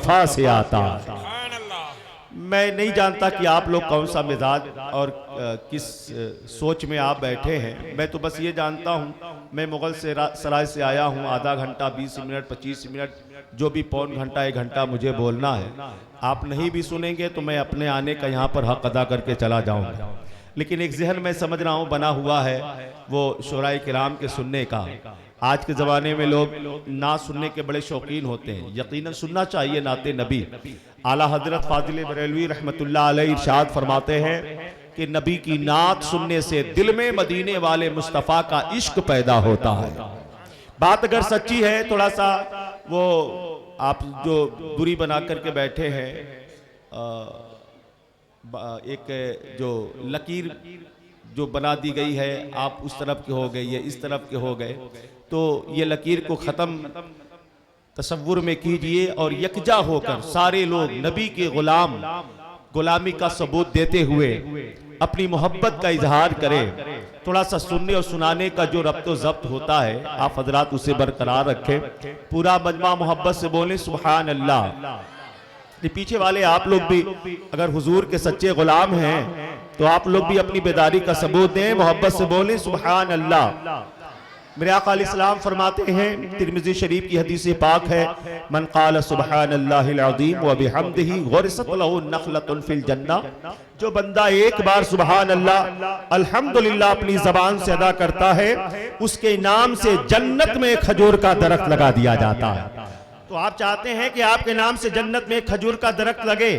मुस्तफ़ा से आता है। मैं नहीं जानता कि आप लोग कौन सा मिजाज और किस सोच में आप बैठे हैं। मैं तो बस ये जानता हूँ, मैं मुगल से सराय से आया हूँ, आधा घंटा 20 मिनट 25 मिनट जो भी पौन घंटा 1 घंटा मुझे बोलना है, आप नहीं भी सुनेंगे तो मैं अपने आने का यहाँ पर हक अदा करके चला जाऊँगा। लेकिन एक जहन मैं समझ रहा हूँ बना हुआ है वो शुराए किराम के सुनने का। आज के ज़माने में लोग नात सुनने के बड़े शौकीन होते हैं, यकीनन सुनना चाहिए नाते नबी। आला हजरत फाजिल बरेलवी रहमतुल्लाह अलैह इरशाद फरमाते हैं कि नबी की नात सुनने से दिल में मदीने वाले मुस्तफ़ा का इश्क पैदा होता है। बात अगर सच्ची है, थोड़ा सा वो आप जो दूरी बना करके बैठे हैं, एक जो लकीर जो बना दी गई है, आप उस तरफ के हो गए, ये इस तरफ के हो गए, तो ये लकीर को ख़त्म तसव्वुर में कीजिए और यकजा होकर सारे लोग नबी के गुलामी का सबूत देते हुए अपनी मोहब्बत का इजहार करें। थोड़ा सा सुनने और सुनाने का जो रब्तो ज़ब्त होता है, आप हजरात उसे बरकरार रखें। पूरा मजमा मोहब्बत से बोलें सुभान अल्लाह। पीछे वाले आप लोग भी अगर हुजूर के सच्चे गुलाम हैं तो आप लोग भी अपनी बेदारी का सबूत दें, मोहब्बत से बोलें सुभान अल्लाह। मेरे आका अलैहिस्सलाम फरमाते हैं, तिरमिज़ी शरीफ की हदीस पाक है, मन क़ाल सुब्हानल्लाहिल अज़ीम व बिहम्दिही गुरसत लहु नख़लतुन फिल जन्नह। जो बंदा एक बार सुभान अल्लाह अल्हम्दुलिल्लाह अपनी ज़बान से अदा करता है, उसके नाम से जन्नत में खजूर का दरख्त लगा दिया जाता है। तो आप चाहते हैं कि आपके नाम से जन्नत में खजूर का दरख्त लगे,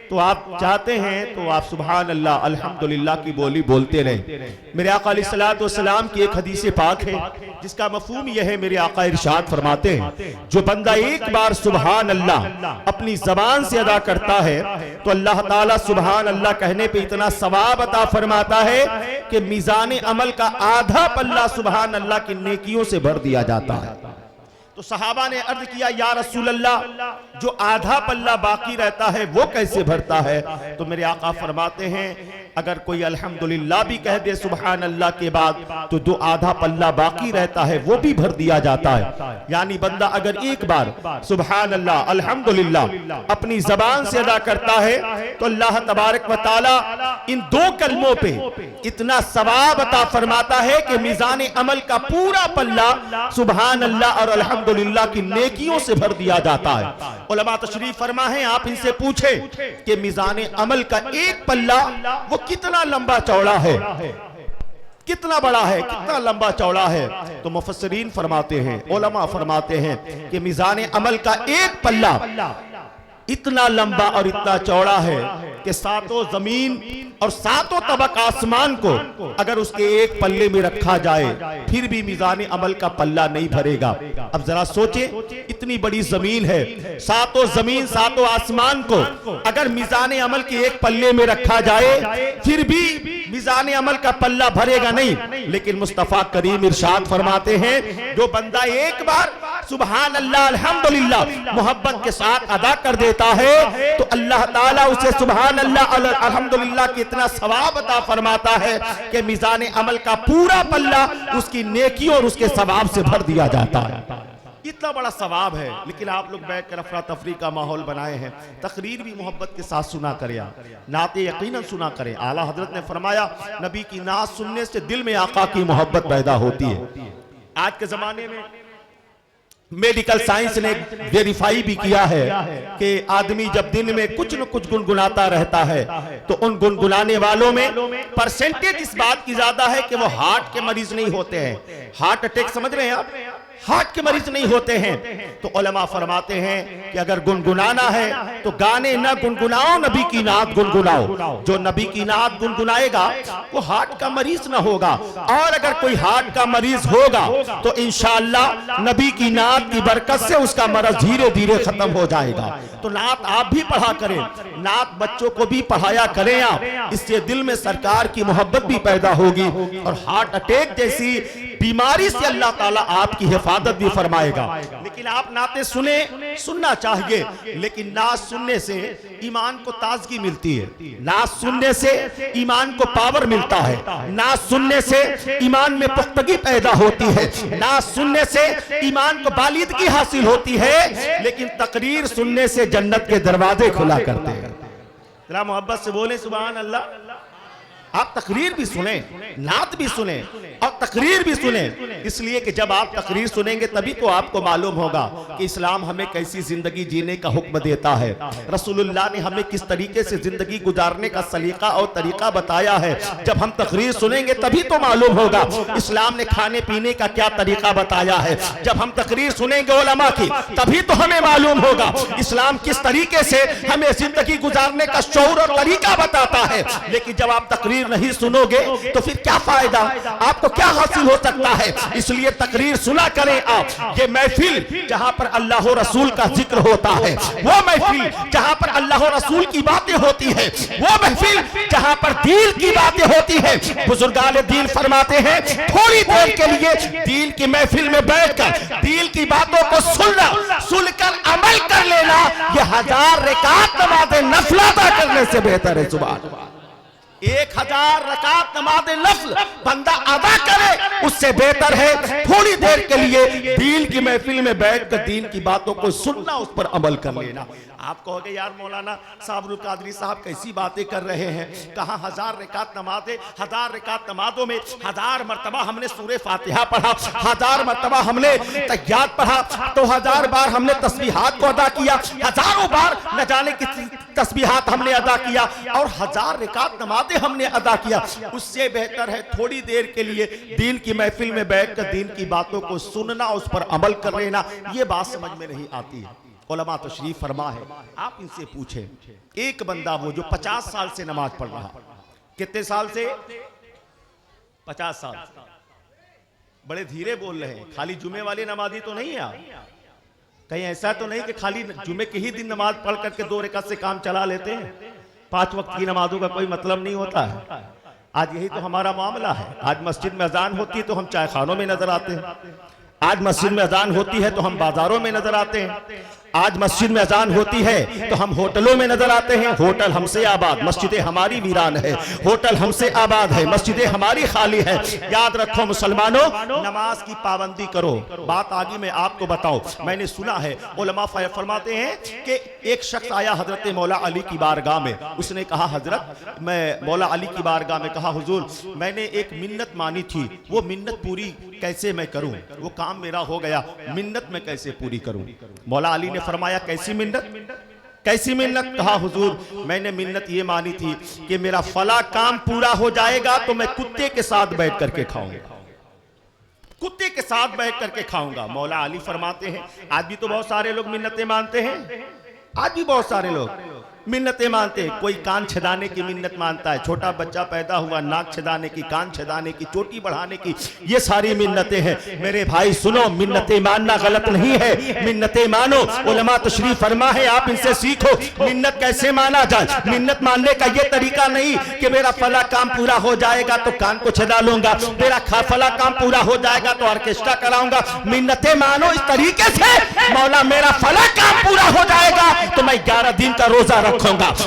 तो आप चाहते हैं तो आप सुभान अल्लाह अल्हम्दुलिल्लाह की बोली बोलते रहें। मेरे आका अलैहिस्सलातु वस्सलाम की एक हदीस पाक है जिसका मफहूम यह है, मेरे आका इरशाद फरमाते हैं, जो बंदा एक बार सुभान अल्लाह अपनी जबान से अदा करता है तो अल्लाह ताला सुभान अल्लाह कहने पे इतना सवाब अता फरमाता है कि मीज़ान अमल का आधा पल्ला सुभान अल्लाह की नेकियों से भर दिया जाता है। तो सहाबा ने अर्ज किया, या रसूल अल्लाह, जो आधा पल्ला बाकी रहता है वो कैसे भरता है? तो मेरे आका फरमाते हैं, अगर कोई अल्हम्दुलिल्लाह भी कह दे सुभान अल्लाह के बाद, तो जो आधा पल्ला बाकी रहता है वो भी भर दिया जाता है। यानी बंदा अगर एक बार सुभान अल्लाह अल्हम्दुलिल्लाह अपनी जबान से अदा करता है तो अल्लाह तबारक व तआला इन 2 कलमों पे इतना सवाब अता फरमाता है कि मीज़ान अमल का पूरा पल्ला सुभान अल्लाह और अल्हम्दुलिल्लाह की नेकियों से भर दिया जाता है। उलमा तशरीफ फरमा है, आप इनसे पूछे कि मीज़ान अमल का एक पल्ला वो कितना लंबा चौड़ा है, कितना बड़ा है, कितना लंबा चौड़ा है? तो मुफस्सिरीन फरमाते हैं, उलमा फरमाते हैं कि मीज़ान अमल का एक पल्ला इतना लंबा और इतना चौड़ा है कि 7 जमीन और 7 तबक आसमान को अगर उसके एक पल्ले में रखा जाए फिर भी मीज़ान अमल का पल्ला नहीं भरेगा। अब जरा सोचे, इतनी बड़ी जमीन है, 7 जमीन 7 आसमान को अगर मीज़ान अमल के एक पल्ले में रखा जाए फिर भी मीज़ान अमल का पल्ला भरेगा नहीं। लेकिन मुस्तफ़ा करीम इरशाद फरमाते हैं, जो बंदा एक बार सुभान अल्लाह अल्हम्दुलिल्लाह मोहब्बत के साथ अदा कर देता है तो अल्लाह ताला उसे सुभान अल्लाह अल्हम्दुलिल्लाह की इतना सवाब अता फरमाता है कि मीज़ान अमल का पूरा पल्ला उसकी नेकियों और उसके सवाब से भर दिया जाता है। इतना बड़ा सवाब है। लेकिन आप लोग बैठ कर अफरा तफरी का माहौल बनाए हैं। तकरीर भी मोहब्बत के साथ सुना करें, नाते यकीनन सुना करें। आला हजरत ने फरमाया, नबी की नात सुनने से दिल में आका की मोहब्बत पैदा होती है। आज के जमाने में मेडिकल साइंस ने वेरीफाई भी किया है कि आदमी जब दिन में कुछ न कुछ गुनगुनाता रहता है तो उन गुनगुनाने वालों में परसेंटेज इस बात की ज्यादा है कि वो हार्ट के मरीज नहीं होते हैं। हार्ट अटैक समझ रहे हैं आप, हार्ट के मरीज नहीं होते हैं। तो उलमा फरमाते हैं कि अगर गुनगुनाना है तो गाने न गुनगुनाओ, नबी की नात गुनगुनाओ। जो नबी की नात गुनगुनाएगा वो हार्ट का मरीज न होगा, और अगर कोई हार्ट का मरीज होगा तो इंशाअल्लाह नबी की नात की बरकत से उसका मरज धीरे धीरे खत्म हो जाएगा। तो नात आप भी पढ़ा करें, नात बच्चों को भी पढ़ाया करें आप, इससे दिल में सरकार की मोहब्बत भी पैदा होगी और हार्ट अटैक जैसी बीमारी से अल्लाह ताला आपकी हिफाजत भी फरमाएगा। लेकिन आप नाते सुनना चाहिए, लेकिन नात सुनने से ईमान को ताजगी मिलती है, नात सुनने से ईमान को पावर मिलता है, नात सुनने से ईमान में पुख्तगी पैदा होती है, नात सुनने से ईमान को बालिदगी हासिल होती है। लेकिन तकरीर सुनने से जन्नत के दरवाजे खुला करते हैं। जरा मोहब्बत से बोले सुभान अल्लाह। आप तकरीर भी सुने, नात भी सुने और तकरीर भी सुने, इसलिए कि जब आप तकरीर सुनेंगे तभी तो आपको मालूम होगा कि इस्लाम हमें कैसी जिंदगी जीने का हुक्म देता है, रसूलुल्लाह ने हमें किस तरीके से जिंदगी गुजारने का सलीका और तरीका बताया है। जब हम तकरीर सुनेंगे तभी तो मालूम होगा इस्लाम ने खाने पीने का क्या तरीका बताया है। जब हम तकरीर सुनेंगे उलमा की तभी तो हमें मालूम होगा इस्लाम किस तरीके से हमें जिंदगी गुजारने का शौर और तरीका बताता है। लेकिन जब आप तकरीर नहीं सुनोगे तो फिर क्या फायदा, आपको क्या हासिल हो सकता है। इसलिए तकरीर सुना करें आप। ये महफिल जहां पर अल्लाह और रसूल का जिक्र होता है, वो महफिल जहां पर अल्लाह और रसूल की बातें होती है, वो महफिल जहां पर दीन की बातें होती है। बुजुर्गान दीन फरमाते हैं थोड़ी देर के लिए दीन की महफिल में बैठकर दीन की बातों को सुनना, सुनकर अमल कर लेना, ये 1000 रकात नमाज़ नफल अदा करने से बेहतर है। सुभान अल्लाह। 1000 रकात नमाज़ नफल बंदा अदा करे उससे बेहतर है थोड़ी देर के लिए दीन की महफिल में बैठकर दीन की बातों को सुनना, उस पर अमल कर लेना। आप कहोगे यार मौलाना साबरुल कादरी साहब कैसी बातें कर रहे हैं, कहाँ 1000 रकात नमाज़ें, 1000 रकात नमाज़ों में 1000 मरतबा हमने सूरे फातिहा पढ़ा, 1000 मरतबा हमने तहियात पढ़ा, तो 1000 बार हमने तस्बीहात को अदा किया, हजारों बार न जाने कितनी तस्बीहात हमने अदा किया और 1000 रकात नमाज़ें हमने अदा किया। उससे बेहतर है थोड़ी देर के लिए दीन की महफिल में बैठकर दीन की बातों को सुनना, उस पर अमल कर लेना। ये बात समझ में नहीं आती है। उलमा तशरीफ फरमा है, आप इनसे पूछें एक बंदा वो जो 50 साल से नमाज पढ़ रहा, कितने साल से? 50 साल। बड़े धीरे बोल रहे हैं, खाली जुमे वाले नमाजी तो नहीं है आप? कहीं ऐसा तो नहीं कि खाली जुमे के ही दिन नमाज पढ़ करके 2 रकात से काम चला लेते हैं? 5 वक्त की नमाजों का कोई मतलब नहीं होता है। आज यही तो हमारा मामला है। आज मस्जिद में अजान होती है तो हम चाय खानों में नजर आते हैं, आज मस्जिद में अजान होती है तो हम बाजारों में नजर आते हैं, आज मस्जिद में अजान होती है तो हम होटलों में नजर आते हैं। होटल हमसे आबाद, मस्जिदें हमारी वीरान है। होटल हमसे आबाद है, मस्जिदें हमारी खाली है। याद रखो मुसलमानों, नमाज की पाबंदी करो। बात आगे मैं आपको बताऊं, मैंने सुना है उलमा फरमाते हैं कि एक शख्स आया हजरत मौला अली की बारगाह में, उसने कहा हजरत मैं मौला अली की बारगाह में कहा हुजूर मैंने एक मिन्नत मानी थी, वो मिन्नत पूरी कैसे मैं करूं, वो काम मेरा हो गया, मिन्नत मैं कैसे पूरी करूं। मौला अली ने फरमाया कैसी मिन्नत, कैसी मिन्नत? कहा हुजूर मैंने मिन्नत ये मानी थी कि मेरा फला काम पूरा हो जाएगा तो मैं कुत्ते के साथ बैठ करके खाऊंगा, कुत्ते के साथ बैठ करके खाऊंगा। मौला अली फरमाते हैं आज भी तो बहुत सारे लोग मिन्नतें मानते हैं, आज भी बहुत सारे लोग मिन्नतें मानते हैं। कोई कान छेदाने की मिन्नत मानता है, छोटा बच्चा पैदा हुआ नाक छेदाने की, कान छेदाने की, चोटी बढ़ाने की, ये सारी मिन्नतें हैं। मेरे भाई सुनो, मिन्नतें मानना गलत नहीं है, मिन्नतें मानो। उलमा तशरीफ फरमा है, आप इनसे सीखो मिन्नत कैसे माना जाए। मिन्नत मानने का ये तरीका नहीं कि मेरा फला काम पूरा हो जाएगा तो कान को छेदा लूंगा, मेरा फला काम पूरा हो जाएगा तो ऑर्केस्ट्रा कराऊंगा। मिन्नतें मानो इस तरीके से, मौला मेरा फला काम पूरा हो जाएगा तो मैं 11 दिन का रोजा रखूंगा,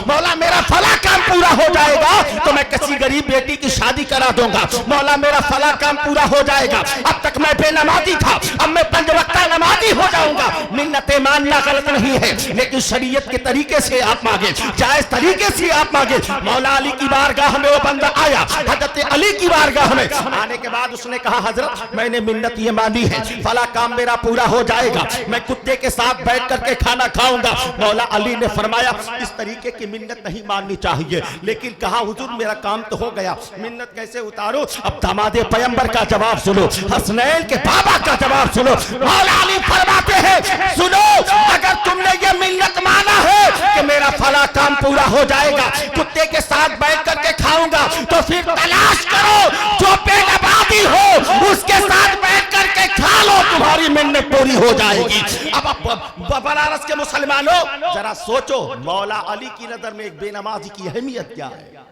मौला मेरा फला काम पूरा हो जाएगा तो मैं किसी गरीब बेटी की शादी करा दूंगा, मौला मेरा फला काम पूरा हो जाएगा, अब तक मैं बेनमाजी था अब मैं 5 वक्त नमाजी हो जाऊंगा। मिन्नतें मानना गलत नहीं है, लेकिन शरीयत के तरीके से आप मांगे, जायज तरीके से आप मांगे। मौला अली की बारगाह में वो बंदा आया, हजरत अली की बारगाह में आने के बाद उसने कहा हजरत मैंने मिन्नत ये मानी है, फला काम मेरा पूरा हो जाएगा, मैं कुत्ते के साथ बैठ करके खाना खाऊंगा। मौला अली ने फरमाया इस तरीके की मिन्नत नहीं माननी चाहिए, लेकिन कहा हुजूर मेरा काम तो हो गया, मिन्नत कैसे उतारो। अब दामादे पैगंबर का जवाब सुनो, हसनैन के बाबा का जवाब सुनो। मौला अली फरमाते हैं सुनो, अगर तुमने ये मिन्नत माना है कि मेरा फला काम पूरा हो जाएगा, कुत्ते के साथ बैठ करके खाऊंगा, तो फिर तलाश करो जो बेनमाजी हो उसके साथ बैठ करके खा लो, तुम्हारी मिन्नत पूरी हो जाएगी। अब बनारस के मुसलमानों जरा सोचो, मौला अली की नजर में एक बेनमाजी की अहमियत क्या है।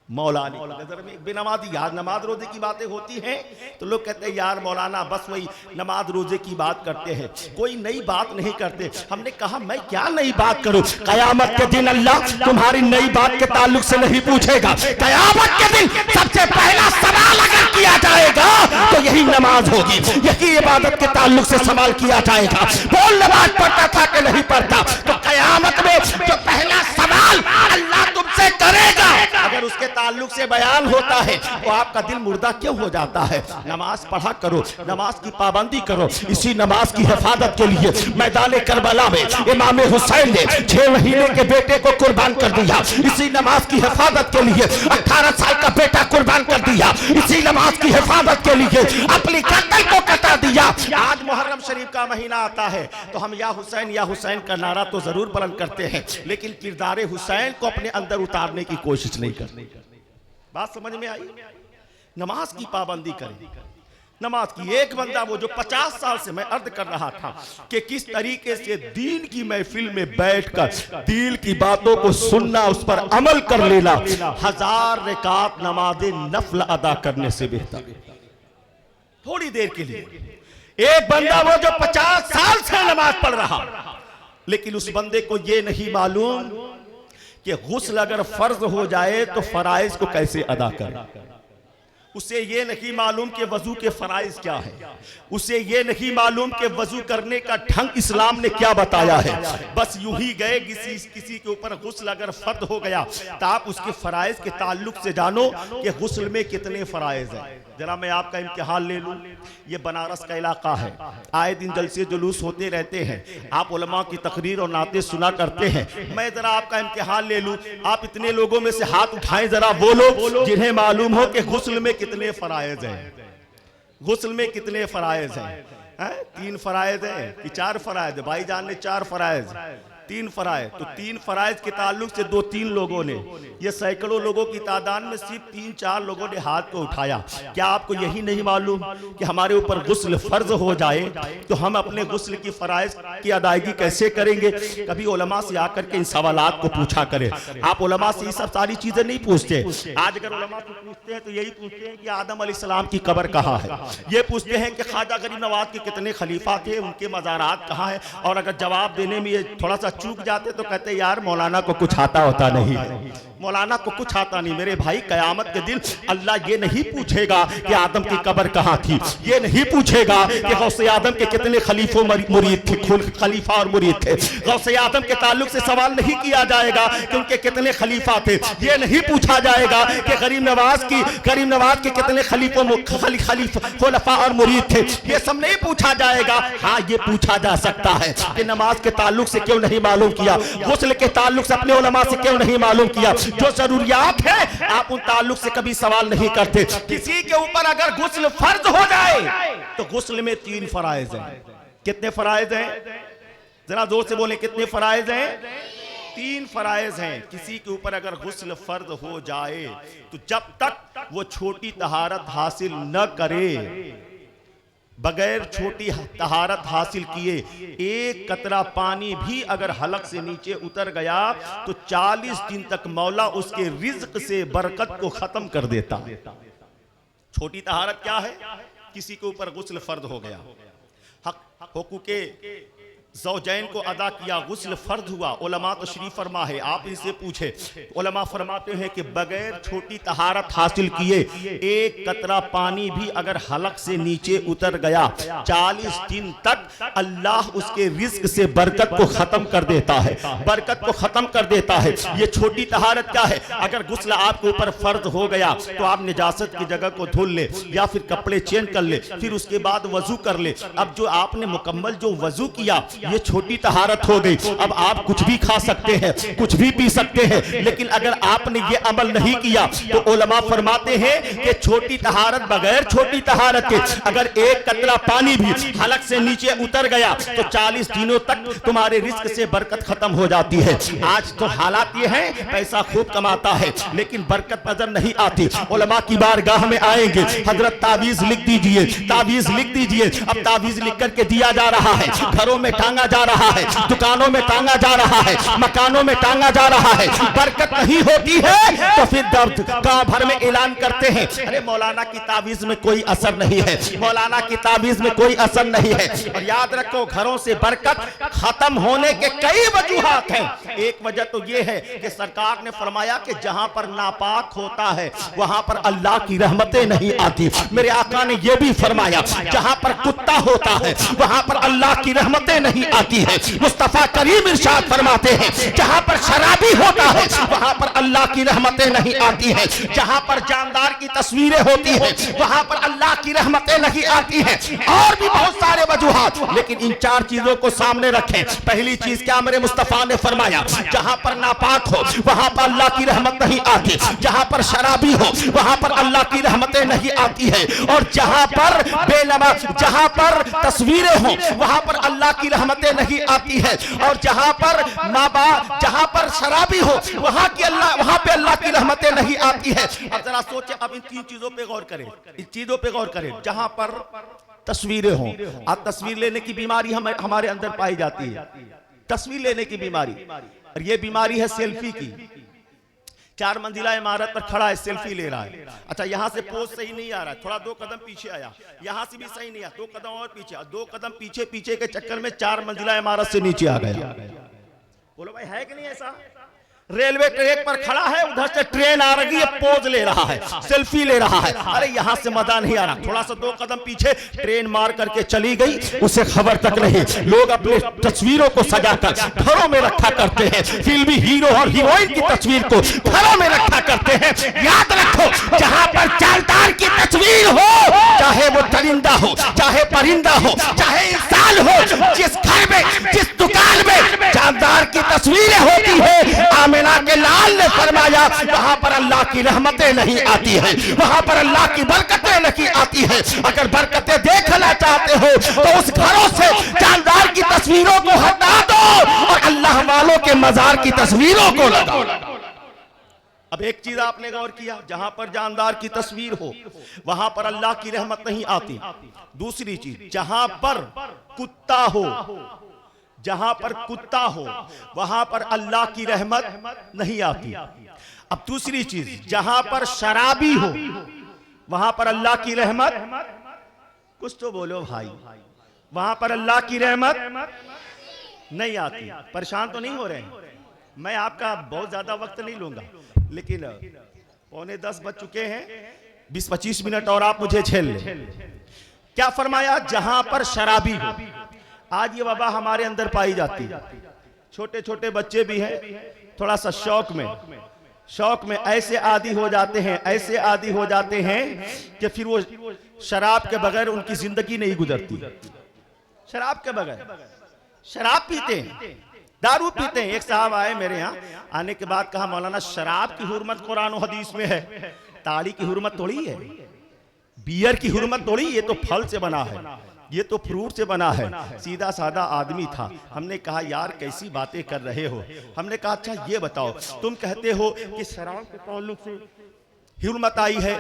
मौलाना की नजर में एक बेनमाजी। यार नमाज रोजे की बातें होती हैं तो लोग कहते हैं यार मौलाना बस वही नमाज रोजे की बात करते हैं, कोई नई बात नहीं करते। हमने कहा मैं क्या नई बात करूं? कयामत के दिन अल्लाह तुम्हारी नई बात के ताल्लुक से नहीं पूछेगा। कयामत के दिन सबसे पहला सवाल अगर किया जाएगा तो यही नमाज होगी, यही इबादत के ताल्लुक से सवाल किया जाएगा। बोल नमाज पढ़ता था कि नहीं पढ़ता? तो कयामत में जो पहला सवाल अल्लाह तुमसे करेगा अगर उसके ताल्लुक से बयान होता है तो आपका दिल मुर्दा क्यों हो जाता है? नमाज पढ़ा करो, नमाज की पाबंदी करो। इसी नमाज की हिफाजत के लिए मैदान करबला में इमाम हुसैन ने 6 महीने के बेटे को कुर्बान कर दिया। इसी नमाज की हिफाजत के लिए 18 साल का बेटा कुर्बान कर दिया। इसी नमाज की हिफाजत के लिए अपनी गर्दन को कटा दिया। आज मुहर्रम शरीफ का महीना आता है तो हम या हुसैन का नारा तो जरूर बुलंद करते हैं, लेकिन किरदार हुसैन को अपने अंदर उतारने की कोशिश नहीं करते। बात समझ में आई? नमाज की पाबंदी करें, नमाज की। एक बंदा वो जो 50 साल से मैं अर्ज कर रहा था कि किस तरीके से दीन की महफिल में बैठकर दिल की बातों को सुनना, उस पर अमल कर लेना 1000 रकात नमाज़े नफल अदा करने से बेहतर। थोड़ी देर के लिए एक बंदा वो जो 50 साल से नमाज पढ़ रहा, लेकिन उस बंदे को ये नहीं मालूम कि गुस्ल अगर फर्ज हो जाए तो फराइज को कैसे अदा करें। उसे ये नहीं मालूम कि वजू के फराइज क्या है, उसे ये नहीं मालूम कि वजू करने का ढंग इस्लाम ने क्या बताया है। बस यूं ही गए किसी के ऊपर गुस्ल अगर फर्ज हो गया तो आप उसके फराइज के ताल्लुक से जानो कि गुस्ल में कितने फराइज हैं। जरा मैं आपका इम्तिहान ले लूं, ये बनारस का इलाका है, आए दिन जलसे जुलूस होते रहते हैं, आप उलमा की तकरीर और नाते सुना करते हैं। मैं जरा आपका इम्तिहान ले लूं, आप इतने लोगों में से हाथ उठाएं, जरा बोलो जिन्हें मालूम हो कि गुस्ल में कितने फराइज हैं। गुस्ल में कितने फराइज हैं? 3 फराइज हैं कि 4 फराइज? भाईजान ने 4 फराइज, 3 फराइज। तो 3 फराइज के ताल्लुक से 2-3 लोगों ने, ये सैकड़ों लोगों की तादाद में सिर्फ 3-4 लोगों ने हाथ को उठाया। क्या आपको यही नहीं मालूम कि हमारे ऊपर गुस्ल फर्ज हो जाए तो हम अपने गुस्ल की फराइज की अदायगी कैसे करेंगे? कभी उलमा से आकर के इन सवालात को पूछा करें। आप उलमा से ये सब सारी चीजें नहीं पूछते। आज अगर उलमा से पूछते हैं तो यही पूछते हैं कि आदम अलैहिस्सलाम की कब्र कहाँ है, ये पूछते हैं कि ख्वाजा गरीब नवाज के कितने खलीफा थे, उनके मज़ारात कहाँ है। और अगर जवाब देने में ये थोड़ा सा चूक जाते तो कहते यार मौलाना को कुछ आता होता नहीं है, मौलाना को कुछ आता नहीं। मेरे भाई क़यामत के दिन अल्लाह ये नहीं पूछेगा कि आदम की कब्र कहाँ थी, ये नहीं पूछेगा कि गौसे आदम के कितने खलीफों मुरीद थे, खलीफा और मुरीद थे। गौसे आदम के ताल्लुक से सवाल नहीं किया जाएगा कि उनके कितने खलीफा थे। ये नहीं पूछा जाएगा कि गरीब नवाज के कितने खलीफा और मुरीद थे। ये सब नहीं पूछा जाएगा। हाँ, ये पूछा जा सकता है कि नमाज के ताल्लुक से क्यों नहीं मालूम किया, गुस्ल के ताल्लुक से अपने उलमा से क्यों नहीं मालूम किया। जो जरूरियात है आप उन ताल्लुक से कभी सवाल नहीं करते। किसी के ऊपर अगर गुस्ल फर्ज हो जाए तो गुस्ल में 3 फराइज हैं। कितने फराइज हैं? जरा जोर से बोले, कितने फराइज हैं? 3 फराइज हैं। किसी के ऊपर अगर गुस्ल फर्ज हो जाए तो जब तक वो छोटी तहारत हासिल न करे, बगैर छोटी तहारत हासिल किए एक कतरा पानी भी अगर हलक से नीचे उतर गया तो 40 दिन तक मौला उसके रिज्क से बरकत को खत्म कर देता। छोटी तहारत क्या है? किसी के ऊपर गुस्ल फर्ज हो गया, हक हुकूके ज़ौजैन को अदा किया, गुस्ल फर्ज हुआ। उलमा तशरीफ फरमा है, आप इनसे पूछे, उलमा फरमाते हैं कि बगैर छोटी तहारत हासिल किए एक कतरा पानी भी अगर हलक से नीचे उतर गया 40 दिन तक अल्लाह उसके रिज्क से बरकत को खत्म कर देता है, बरकत को खत्म कर देता है। ये छोटी तहारत क्या है? अगर गुस्ल आपके ऊपर फर्ज हो गया तो आप निजासत की जगह को धुल ले या फिर कपड़े चेंज कर ले, फिर उसके बाद वजू कर ले। अब जो आपने मुकम्मल जो वजू किया ये छोटी तहारत हो गई। अब आप कुछ भी खा सकते हैं, कुछ भी पी सकते हैं, लेकिन अगर आपने ये अमल नहीं किया तो उलमा फरमाते हैं कि छोटी तहारत बगैर छोटी तहारत के अगर एक कतरा पानी भी हलक से नीचे उतर गया तो 40 दिनों तक तुम्हारे रिस्क से बरकत खत्म हो जाती है। आज तो हालात ये हैं, पैसा खूब कमाता है लेकिन बरकत नजर नहीं आती। उलमा की बारगाह में आएंगे, हजरत तावीज लिख दीजिए, तावीज लिख दीजिए। अब तावीज लिख करके दिया जा रहा है, घरों में टांग टांगा जा रहा है, दुकानों में टांगा जा रहा है, मकानों में टांगा जा रहा है, बरकत नहीं होती है तो फिर दर्द गांव भर में ऐलान करते हैं, अरे मौलाना की तावीज में कोई असर नहीं है, मौलाना की तावीज में कोई असर नहीं है। और याद रखो, घरों से बरकत खत्म होने के कई वजूहात हैं। एक वजह तो ये है कि सरकार ने फरमाया कि जहां पर नापाक होता है वहां पर अल्लाह की रहमतें नहीं आती। मेरे आका ने यह भी फरमाया, जहां पर कुत्ता होता है वहां पर अल्लाह की रहमतें नहीं आती है। मुस्तफा करीम इरशाद फरमाते हैं, जहां पर शराबी होता है वहां पर अल्लाह की रहमतें नहीं आती है। जहां पर जानदार की तस्वीरें होती हैं वहां पर अल्लाह की रहमतें नहीं आती हैं। और भी बहुत सारे वजूहात, लेकिन इन चार चीजों को सामने रखें। पहली चीज क्या मेरे मुस्तफा ने फरमाया, जहां पर नापाक हो वहां पर अल्लाह की रहमत नहीं आती, जहां पर शराबी हो वहां पर अल्लाह की रहमतें नहीं आती है, और जहां पर बेनमाज, जहां पर तस्वीरें हो वहां पर अल्लाह की रहमतें नहीं आती है, और जहां पर माँ बाप, जहां पर शराबी हो वहां पे अल्लाह की रहमतें नहीं आती है। अब जरा सोचे, अब इन तीन चीजों पे गौर करें, इन चीजों पे गौर करें। जहां पर तस्वीरें हों, आज तस्वीर लेने की बीमारी हमारे अंदर पाई जाती है, तस्वीर लेने की बीमारी, और ये बीमारी है सेल्फी की। 4 मंजिला इमारत पर खड़ा है, सेल्फी ले रहा है। अच्छा, यहां से पोज सही नहीं आ रहा है, थोड़ा 2 कदम पीछे आया, यहां से भी सही नहीं आया, 2 कदम और पीछे, 2 कदम पीछे के चक्कर में 4 मंजिला इमारत से नीचे आ गया। बोलो भाई, है कि नहीं ऐसा? रेलवे ट्रैक पर खड़ा है, उधर से ट्रेन आ रही है, पोज ले रहा है, सेल्फी ले रहा है। अरे यहां से मजा नहीं आ रहा, थोड़ा सा 2 कदम पीछे, ट्रेन मार करके चली गई, उसे खबर तक नहीं। लोग अपने तस्वीरों को सजाकर घरों में रखा करते हैं, फिल्मी हीरो और हीरोइन की तस्वीर को घरों में रखा करते हैं। याद रखो, जहां पर जानदार की तस्वीर हो, चाहे वो दरिंदा हो, चाहे परिंदा हो, चाहे इंसान हो, जिस घर में, जिस दुकान में जानदार की तस्वीरें होती है, आमिना के लाल ने फरमाया, वहां पर अल्लाह की रहमतें नहीं आती है, वहां पर अल्लाह की बरकतें नहीं आती है। अगर बरकतें देखना चाहते हो तो उस घरों से जानदार की तस्वीरों को हटा दो और अल्लाह वालों के मजार की तस्वीरों को लगाओ। अब एक चीज आपने गौर किया, जहां पर जानदार की तस्वीर हो वहां पर अल्लाह की रहमत नहीं आती। दूसरी चीज, जहां पर कुत्ता हो, जहां पर कुत्ता हो वहां पर अल्लाह की रहमत नहीं आती। अब दूसरी चीज, जहां पर शराबी हो वहां पर अल्लाह की रहमत, कुछ तो बोलो भाई, वहां पर अल्लाह की रहमत नहीं आती। परेशान तो नहीं हो रहे हैं? मैं आपका बहुत ज्यादा वक्त नहीं लूंगा, लेकिन 9:45 बज चुके हैं, 20-25 मिनट और आप मुझे झेल लें। क्या फरमाया? जहां पर शराबी हो। आज ये वबा हमारे अंदर पाई जाती है। छोटे छोटे बच्चे भी हैं, थोड़ा सा शौक में ऐसे आदी हो जाते हैं, ऐसे आदी हो जाते हैं कि फिर वो शराब के बगैर उनकी जिंदगी नहीं गुजरती। शराब के बगैर, शराब पीते हैं, दारू पीते हैं। एक साहब आए मेरे यहाँ, आने के बाद कहा, मौलाना शराब की हुर्मत कुरान और हदीस में है, ताड़ी की हुर्मत थोड़ी है, बियर की हुर्मत थोड़ी, ये तो फल से बना है, ये तो फ्रूट से बना है। सीधा साधा आदमी था। हमने कहा, यार कैसी बातें कर रहे हो? हमने कहा, अच्छा ये बताओ, तुम कहते हो कि शराब के ताल्लुक से हुर्मत आई है,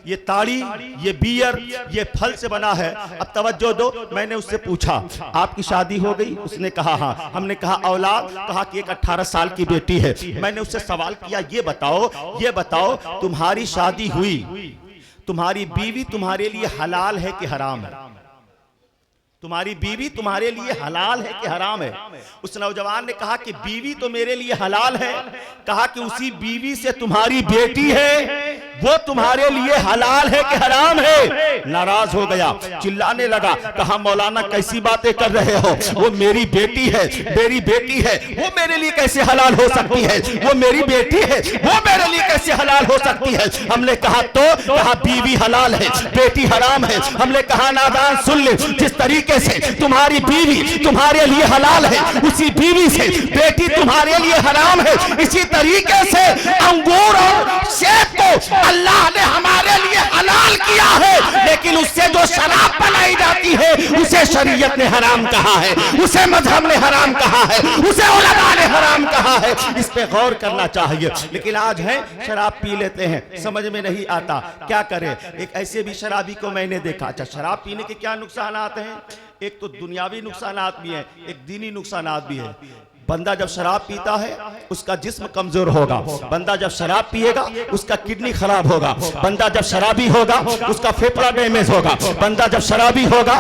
ये ताड़ी, ये बियर, ये फल से बना है। अब तवज्जो दो, मैंने उससे पूछा, आपकी शादी हो गई? उसने कहा हाँ। हमने कहा औलाद? कहा कि एक 18 साल की बेटी है। मैंने उससे सवाल किया, ये बताओ तुम्हारी शादी हुई, तुम्हारी बीवी तुम्हारे लिए हलाल है कि हराम है? तुम्हारी बीवी तुम्हारे लिए हलाल है कि हराम है? उस नौजवान ने कहा कि बीवी तो मेरे लिए हलाल है। कहा कि उसी बीवी से तुम्हारी बेटी है, वो तुम्हारे लिए हलाल है कि हराम है? नाराज हो गया, चिल्लाने लगा। कहा, मौलाना कैसी बातें कर रहे हो? वो मेरी बेटी है, मेरी बेटी है, वो मेरे लिए कैसे हलाल हो सकती है? वो मेरी बेटी है, वो मेरे लिए कैसे हलाल हो सकती है? हमने कहा तो? कहा बीवी हलाल है, बेटी हराम है। हमने कहा, नादान सुन ले, जिस तरीके से तुम्हारी बीवी तुम्हारे लिए हलाल है, उसी बीवी से बेटी तुम्हारे लिए हराम है। इसी तरीके से अंगूर और सेब को अल्लाह ने हमारे लिए हलाल किया है, लेकिन उससे जो शराब बनाई जाती है उसे शरीयत ने हराम कहा है, उसे मजहब ने हराम कहा है, उसे उलमा ने हराम कहा है, इस पे गौर करना चाहिए। लेकिन आज है शराब पी लेते हैं, समझ में नहीं आता क्या करें। एक ऐसे भी शराबी को मैंने देखा। अच्छा, शराब पीने के क्या नुकसानात हैं? एक तो दुनियावी नुकसानात भी हैं, एक दीनी नुकसानात भी हैं। बंदा जब शराब पीता है उसका जिस्म कमजोर होगा। बंदा जब शराब पिएगा उसका किडनी खराब होगा। बंदा जब शराबी होगा उसका फेफड़ा डैमेज होगा। बंदा जब शराबी होगा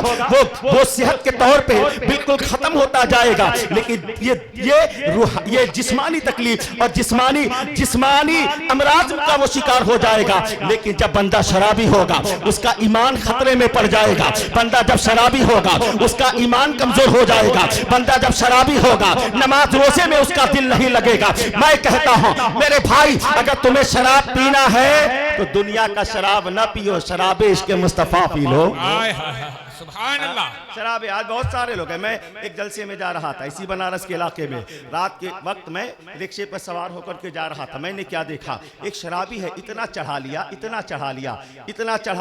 वो सेहत के तौर पे बिल्कुल खत्म होता जाएगा। लेकिन ये जिस्मानी तकलीफ और जिस्मानी अमराज का वो शिकार हो जाएगा। लेकिन जब बंदा शराबी होगा उसका ईमान खतरे में पड़ जाएगा। बंदा जब शराबी होगा उसका ईमान कमजोर हो जाएगा। बंदा जब शराबी होगा नमाज रोजे में उसका दिल नहीं लगेगा। मैं कहता हूं मेरे भाई, अगर तुम्हें शराब पीना है तो दुनिया का शराब ना पियो, शराब इश्क मुस्तफा पी लो। सुभान अल्लाह। शराब आज बहुत सारे लोग हैं। मैं एक जलसे में जा रहा था इसी बनारस के इलाके में। रात के वक्त मैं रिक्शे पर सवार होकर के जा रहा था। मैंने क्या देखा, एक शराबी है, इतना चढ़ा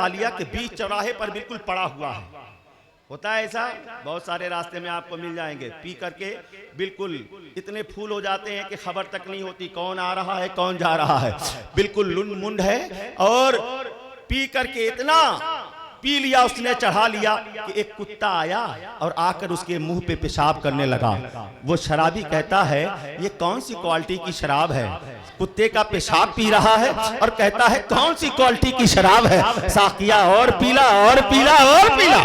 लिया कि बीच चौराहे पर बिल्कुल पड़ा हुआ है। होता है ऐसा, बहुत सारे रास्ते में आपको मिल जाएंगे। पी करके बिल्कुल इतने फूल हो जाते हैं कि खबर तक नहीं होती कौन आ रहा है कौन जा रहा है। बिल्कुल लुंड मुंड है और पी करके इतना पी लिया उसने, चढ़ा लिया कि एक कुत्ता आया और आकर उसके मुंह पे पेशाब करने लगा। वो शराबी कहता है ये कौन सी क्वालिटी की शराब है? कुत्ते का पेशाब पी रहा है और कहता है कौन सी क्वालिटी की शराब है? साकिया और पीला और पीला और पीला।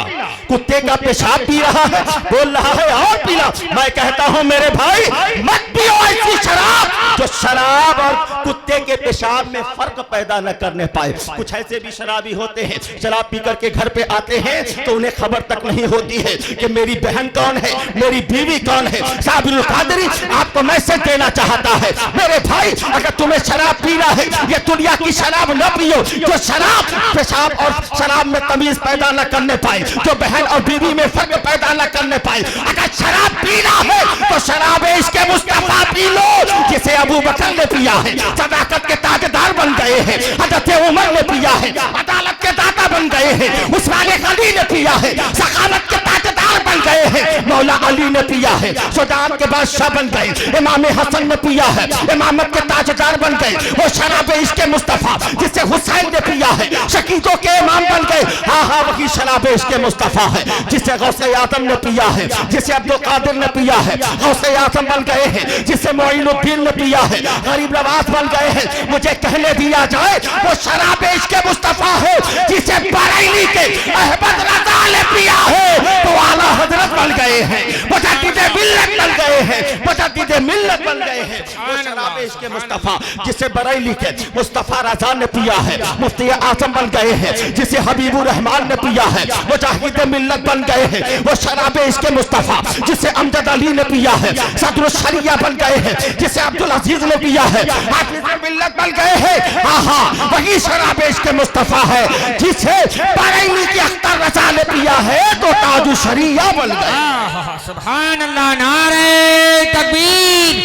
कुत्ते का पेशाब पी रहा है, बोल रहा है और पीला। मैं कहता हूं मेरे भाई मत पियो ऐसी शराब जो शराब और कुत्ते के पेशाब में फर्क पैदा न करने पाए। कुछ ऐसे भी शराबी होते हैं, शराब पी करके घर पे आते हैं तो उन्हें खबर तक नहीं होती है कि मेरी बहन कौन है, मेरी बीवी कौन है। साबिरुल कादरी आपको मैसेज देना चाहता है मेरे भाई, अगर तुम्हें शराब पीना है ये दुनिया की शराब न पियो जो शराब पेशाब और शराब में तमीज पैदा न करने पाए, जो बहन और बीवी में फर्क पैदा न करने पाए। अगर शराब पीना है तो शराब इसके मुस्तफा पी लो जिसे अबू बकर ने पिया है, सदाकत के ताजदार बन गए हैं। हजरत उमर ने पिया है, अदालत के दाता बन गए हैं। उस्मान गनी ने पिया है, सखावत के ताजदार बन गए हैं। मौला अली ने पिया है, शुजाअत के बादशाह बन गए। इमाम हसन ने पिया है, इमामत के ताजदार बन गए। वो शराब इसके मुस्तफा जिसे हुसैन ने पिया है, शकीदों के इमाम बन गए। हाँ हाँ, वही शराब इसके मुस्तफा है जिसे गौसे आजम ने पिया है, जिसे अब्दुल कादिर ने पिया है, गौसे आजम बन गए हैं। जिसे मोइनुद्दीन ने पिया है, गरीब नवाज बन गए हैं। मुझे कहने दिया जाए वो शराब इसके मुस्तफा है जिसे बरेली के अहमद रजा ने पिया है तो आला हजरत बन गए हैं, मुजद्दिद मिल्लत बन गए हैं, मुजद्दिद मिल्लत बन गए हैं। वो शराब इसके मुस्तफा जिसे बरेली के मुस्तफा रजा ने पिया है, मुफ्ती आजम बन गए हैं। जिसे हबीबुर रहमान ने पिया है, मुजाहिद मिल्लत बन गए हैं। वो शराब इसके मुस्तफा जिसे अमजद अली ने पिया है, सदरुल शरिया बन गए हैं। जिसे अब्दुल अजीज ने पिया है, हाफिज मिल्लत बन गए हैं। हाँ हाँ, वही शराब इसके मुस्तफा है जिसे बरेली की अख्तर रजा ने पिया है तो ताजु शरिया बन गए। सुभान अल्लाह। नारे तकबीर,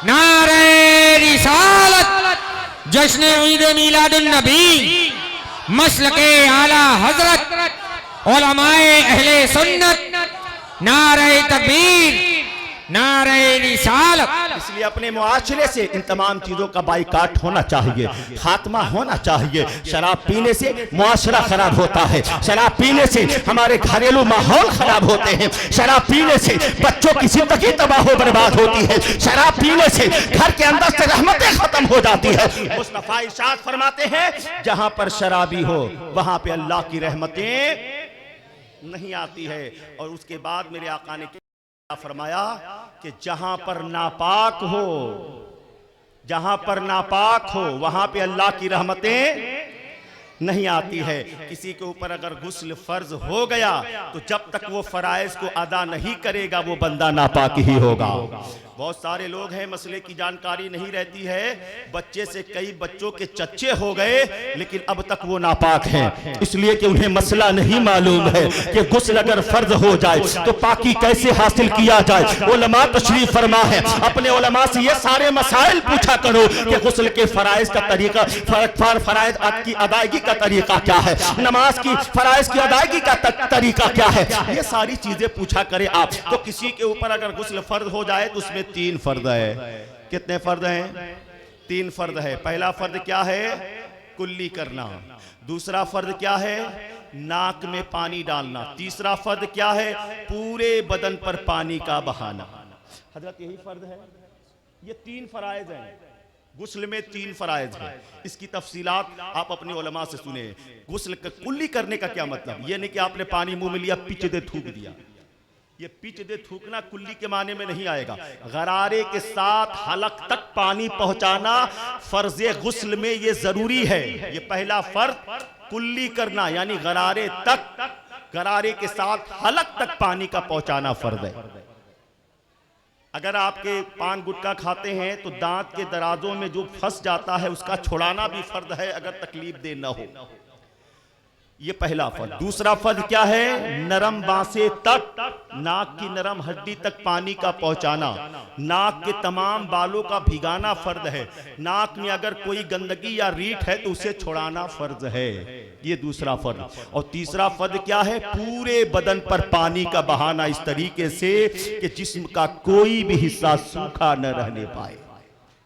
नारे रिसालत, जश्न ईद मिलादुन नबी, मसलके आला हजरत, उलमाए अहले सुन्नत, नारे तकबीर, नारे रिसालत। इसलिए अपने मुआशरे से इन तमाम चीजों का बाइकाट होना चाहिए, खात्मा होना चाहिए। शराब पीने से मुआशरा खराब होता है, शराब पीने से हमारे घरेलू माहौल खराब होते हैं, शराब पीने से बच्चों की जिंदगी तबाह बर्बाद होती है, शराब पीने से घर के अंदर से रहमतें खत्म हो जाती है। मुस्तफा इरशाद फरमाते हैं जहां पर शराबी हो वहां पे अल्लाह की रहमतें नहीं आती है। और उसके बाद मेरे आका ने फरमाया कि जहां पर नापाक हो, जहां पर नापाक हो वहां पे अल्लाह की रहमतें नहीं आती है। किसी के ऊपर अगर गुस्ल फर्ज हो गया तो जब तक वो फराइज को अदा नहीं करेगा वो बंदा नापाक ही होगा। बहुत सारे लोग हैं मसले की जानकारी नहीं रहती है, बच्चे से कई बच्चों के चच्चे हो गए लेकिन अब तक वो नापाक हैं, इसलिए कि उन्हें मसला नहीं मालूम है कि गुस्ल अगर फर्ज हो जाए तो पाकी कैसे हासिल किया जाए। उलमा तशरीफ फरमा है, अपने उलमा से ये सारे मसाइल पूछा करो कि गुस्ल के फराइज का तरीका, फराइज की अदायगी का तरीका क्या है, नमाज की फराइज की अदायगी का तरीका क्या है, ये सारी चीजें पूछा करे आप। तो किसी के ऊपर अगर गुस्ल फर्ज हो जाए तो उसमें 3 फर्ज है। कितने फर्ज हैं? 3 फर्ज है। पहला फर्ज क्या है? कुल्ली करना। दूसरा फर्ज क्या है? नाक में पानी डालना। तीसरा फर्ज क्या है? पूरे बदन पर पानी का बहाना। हजरत यही फर्ज है। ये 3 फराइज हैं। गुस्ल में 3 फराइज हैं। इसकी तफसीलात आप अपने उलमा से सुने। गुस्ल कुल्ली करने का क्या मतलब? ये नहीं कि आपने पानी मुंह में लिया, पिच दे थूक दिया। ये पिच दे थूकना कुल्ली के माने में नहीं आएगा। गरारे के साथ हलक तक पानी पहुंचाना फर्ज गुस्ल में ये जरूरी है। ये पहला फर्ज कुल्ली करना, यानी गरारे के साथ हलक तक पानी का पहुंचाना फर्ज है। अगर आपके पान गुटखा खाते हैं तो दांत के दराजों में जो फंस जाता है उसका छुड़ाना भी फर्ज है, अगर तकलीफ दे न हो। ये पहला फर्ज। दूसरा फर्ज क्या है? नरम बांसे तक, नाक की नरम हड्डी तक पानी का पहुंचाना। नाक के तमाम बालों का भिगाना फर्ज है। नाक में अगर कोई गंदगी या रीठ है तो उसे छुड़ाना फर्ज है। ये दूसरा फर्ज। और तीसरा फर्ज क्या है? पूरे बदन पर पानी का बहाना इस तरीके से कि जिस्म का कोई भी हिस्सा सूखा न रहने पाए।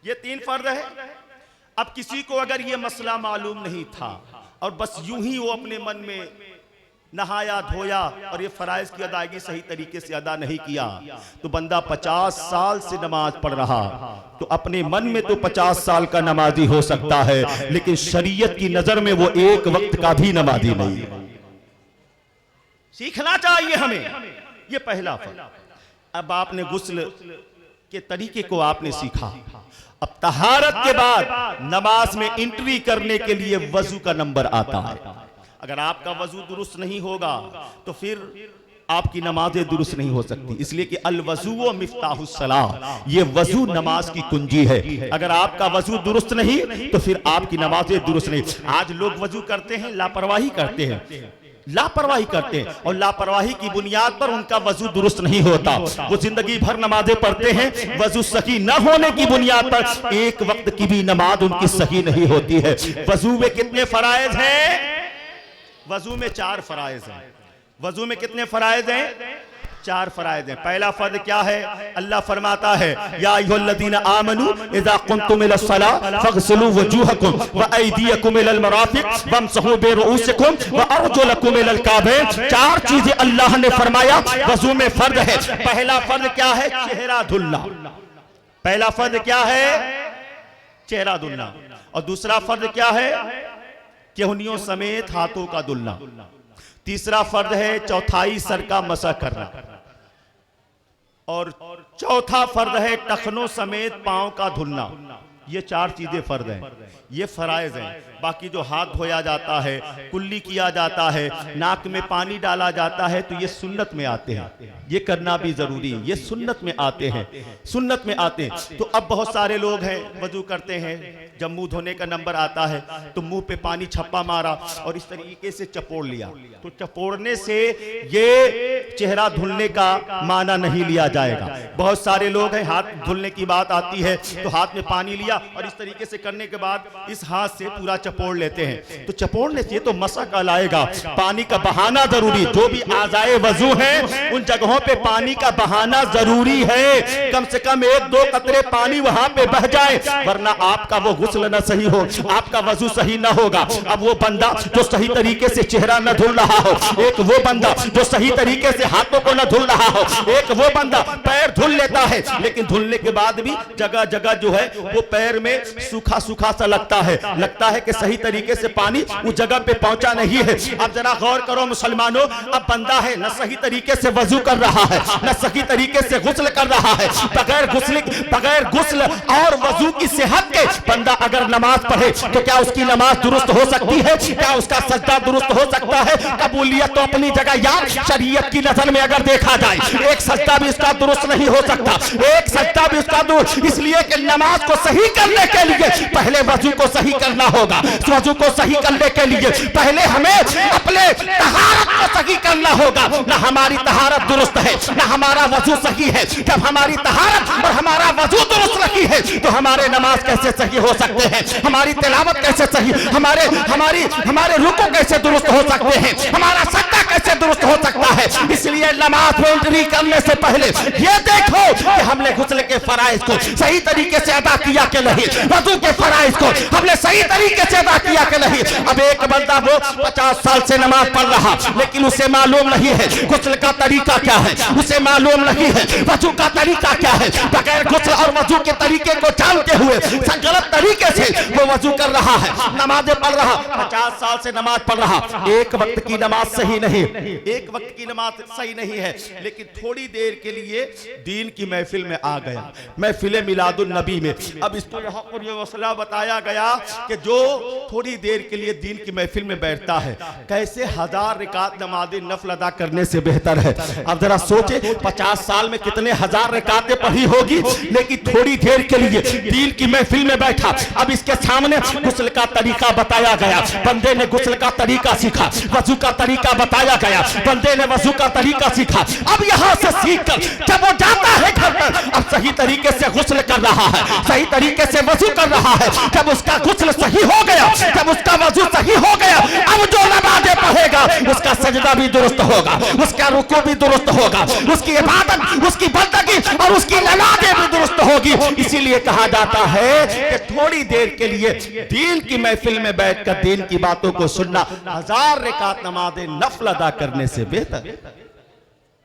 ये 3 फर्ज है। अब किसी को अगर ये मसला मालूम नहीं था और बस यूं ही वो अपने मन में नहाया धोया और ये फराइज की अदायगी सही तरीके से अदा नहीं किया, तो बंदा 50 साल से नमाज पढ़ रहा, तो अपने मन में तो 50 साल का नमाजी हो सकता है, लेकिन शरीयत की नजर में वो एक वक्त का भी नमाजी नहीं। सीखना चाहिए हमें। ये पहला फर्ज। अब आपने गुस्ल के तरीके को आपने सीखा। अब तहारत के बाद नमाज में एंट्री करने के लिए वजू का नंबर आता है। अगर आपका वजू दुरुस्त नहीं होगा तो फिर आपकी नमाजें दुरुस्त नहीं हो सकती। इसलिए कि अल वजू मिफ्ताहुस सलाह, ये वजू नमाज की कुंजी है। अगर आपका वजू दुरुस्त नहीं तो फिर आपकी नमाजें दुरुस्त नहीं। आज लोग वजू करते हैं, लापरवाही करते हैं, और लापरवाही की बुनियाद पर उनका वजू दुरुस्त नहीं होता। वो जिंदगी भर नमाजें पढ़ते हैं, वजू सही न होने की बुनियाद पर एक वक्त की भी नमाज उनकी सही नहीं होती है। वजू में कितने फराइज हैं? वजू में 4 फराइज हैं। वजू में कितने फराइज हैं? 4 फराइज हैं। पहला फर्ज क्या है? अल्लाह फरमाता है या अय्युहल्लज़ीना आमनू इज़ा कुंतुम इलस्सलाह फग़सिलू वजूहकुम व अयदियकुम इलल मराफ़िक़ वमसहू बिरुऊसिकुम व अर्जुलकुम इलल काबैन। 4 चीजें अल्लाह ने फरमाया वजू में फर्ज है। पहला फर्ज क्या है? चेहरा धुलना। पहला फर्ज क्या है? चेहरा धुलना। और दूसरा फर्ज क्या है? केहनियों समेत हाथों का धुलना। तीसरा फर्ज है चौथाई सर का मसा करना। और चौथा फर्ज है टखनों समेत पांव का धुलना। ये 4 चीजें फर्ज हैं, ये फराइज हैं। बाकी जो हाथ धोया जाता है, कुल्ली किया जाता है, नाक में पानी डाला जाता है, तो ये सुन्नत में आते हैं। ये करना भी जरूरी है, ये सुन्नत में आते हैं, सुन्नत में आते हैं। तो अब बहुत सारे लोग हैं वजू करते हैं, जब मुंह धोने का नंबर आता है तो मुंह पे पानी छप्पा मारा और इस तरीके से चपोड़ लिया। तो चपोड़ने से ये चेहरा धुलने का माना नहीं लिया जाएगा। बहुत सारे लोग हैं हाथ धुलने की बात आती है तो हाथ में पानी लिया और इस तरीके से करने के बाद इस हाथ से पूरा चपोड़ लेते हैं। तो चपोड़ने से तो मसा कहलाएगा। पानी का बहाना जरूरी, जो भी आज़ाए वजू है उन जगहों पे पानी का बहाना जरूरी है। कम से कम 1-2 कतरे पानी वहां पे बह जाए, वरना आपका वो गुस्ल न सही हो, आपका वजू सही न होगा। अब वो बंदा जो सही तरीके से चेहरा न धुल रहा हो, एक वो बंदा जो सही तरीके से हाथों को न धुल रहा हो, एक वो बंदा पैर धुल लेता है, लेकिन धुलने के बाद भी जगह जगह जो है वो पैर में सूखा सूखा सा लगता है कि सही तरीके से पानी उस जगह पे पहुंचा नहीं है। अब जरा गौर करो मुसलमानों, अब बंदा है न सही तरीके से वजू कर रहा है, न सही तरीके से गुस्ल कर रहा है। बगैर गुस्ल और वजू की सेहत के बंदा अगर नमाज पढ़े तो क्या उसकी नमाज दुरुस्त हो सकती है? क्या उसका सजदा दुरुस्त हो सकता है? कबूलियत तो अपनी जगह यार, शरीयत की नजर में अगर देखा जाए एक सजदा भी उसका दुरुस्त नहीं हो सकता, एक सजदा भी उसका दुरुस्त। इसलिए कि नमाज को सही करने के लिए पहले वजू को सही करना होगा। वजू को सही करने के लिए पहले हमें अपने तहारत को सही करना होगा। ना हमारी तहारत दुरुस्त है, ना हमारा वजू सही है। जब हमारी तहारत और हमारा वजू दुरुस्त नहीं है तो हमारे नमाज कैसे सही हो सकते हैं, हमारी तिलावत कैसे सही, हमारे रुकू कैसे दुरुस्त हो सकते हैं, हमारा सजदा कैसे दुरुस्त हो सकता है। इसलिए नमाज में एंट्री करने से पहले ये देखो कि हमने गुस्ल के फराइज को सही तरीके से अदा किया कि नहीं, वजू के फराइज को हमने सही तरीके से अदा किया कि नहीं। अब एक बंदा वो 50 साल से नमाज पढ़ रहा, लेकिन उसे मालूम नहीं है गुस्ल का तरीका क्या है, उसे मालूम नहीं है वजू का तरीका क्या है। बगैर गुस्ल और वजू के तरीके को जानते हुए गलत तरीके से वो वजू कर रहा है, नमाजें पढ़ रहा, 50 साल से नमाज पढ़ रहा, एक वक्त की नमाज सही नहीं, एक वक्त की नमाज सही नहीं है, लेकिन थोड़ी देर के लिए दीन की महफिल में आ गया, महफिल मिलादुन नबी में। अब इसको यहाँ पर ये मसला बताया गया कि जो थोड़ी देर के लिए दीन की महफिल में बैठता है, कैसे 1000 रिकात नमाज नफल अदा करने से बेहतर है। अब जरा सोचे 50 साल में कितने 1000 रिकातें पढ़ी होगी, लेकिन थोड़ी देर के लिए दीन की महफिल में बैठा। अब इसके सामने गुस्ल का तरीका बताया गया, बंदे ने गुस्ल का तरीका सीखा, वजू का तरीका बताया गया, बंदे ने वजू का तरीका सीखा। अब यहाँ से सीखकर जब वो जाता है घर पर, अब सही तरीके से गुस्ल कर रहा है, सही तरीके से वजू कर रहा है। जब उसका गुस्ल सही हो गया, जब उसका वजू सही हो गया, अब जो नमाज़ें पढ़ेगा उसका सजदा भी दुरुस्त होगा, उसका रुकू भी दुरुस्त होगा, उसकी इबादत, उसकी बंदगी और उसकी नमाज़ें भी दुरुस्त होगी। इसीलिए कहा जाता है कि थोड़ी देर के लिए दीन की महफिल में बैठकर दीन की बातों को सुनना 1000 रिकात नमाज नफल अदा करने से बेहतर।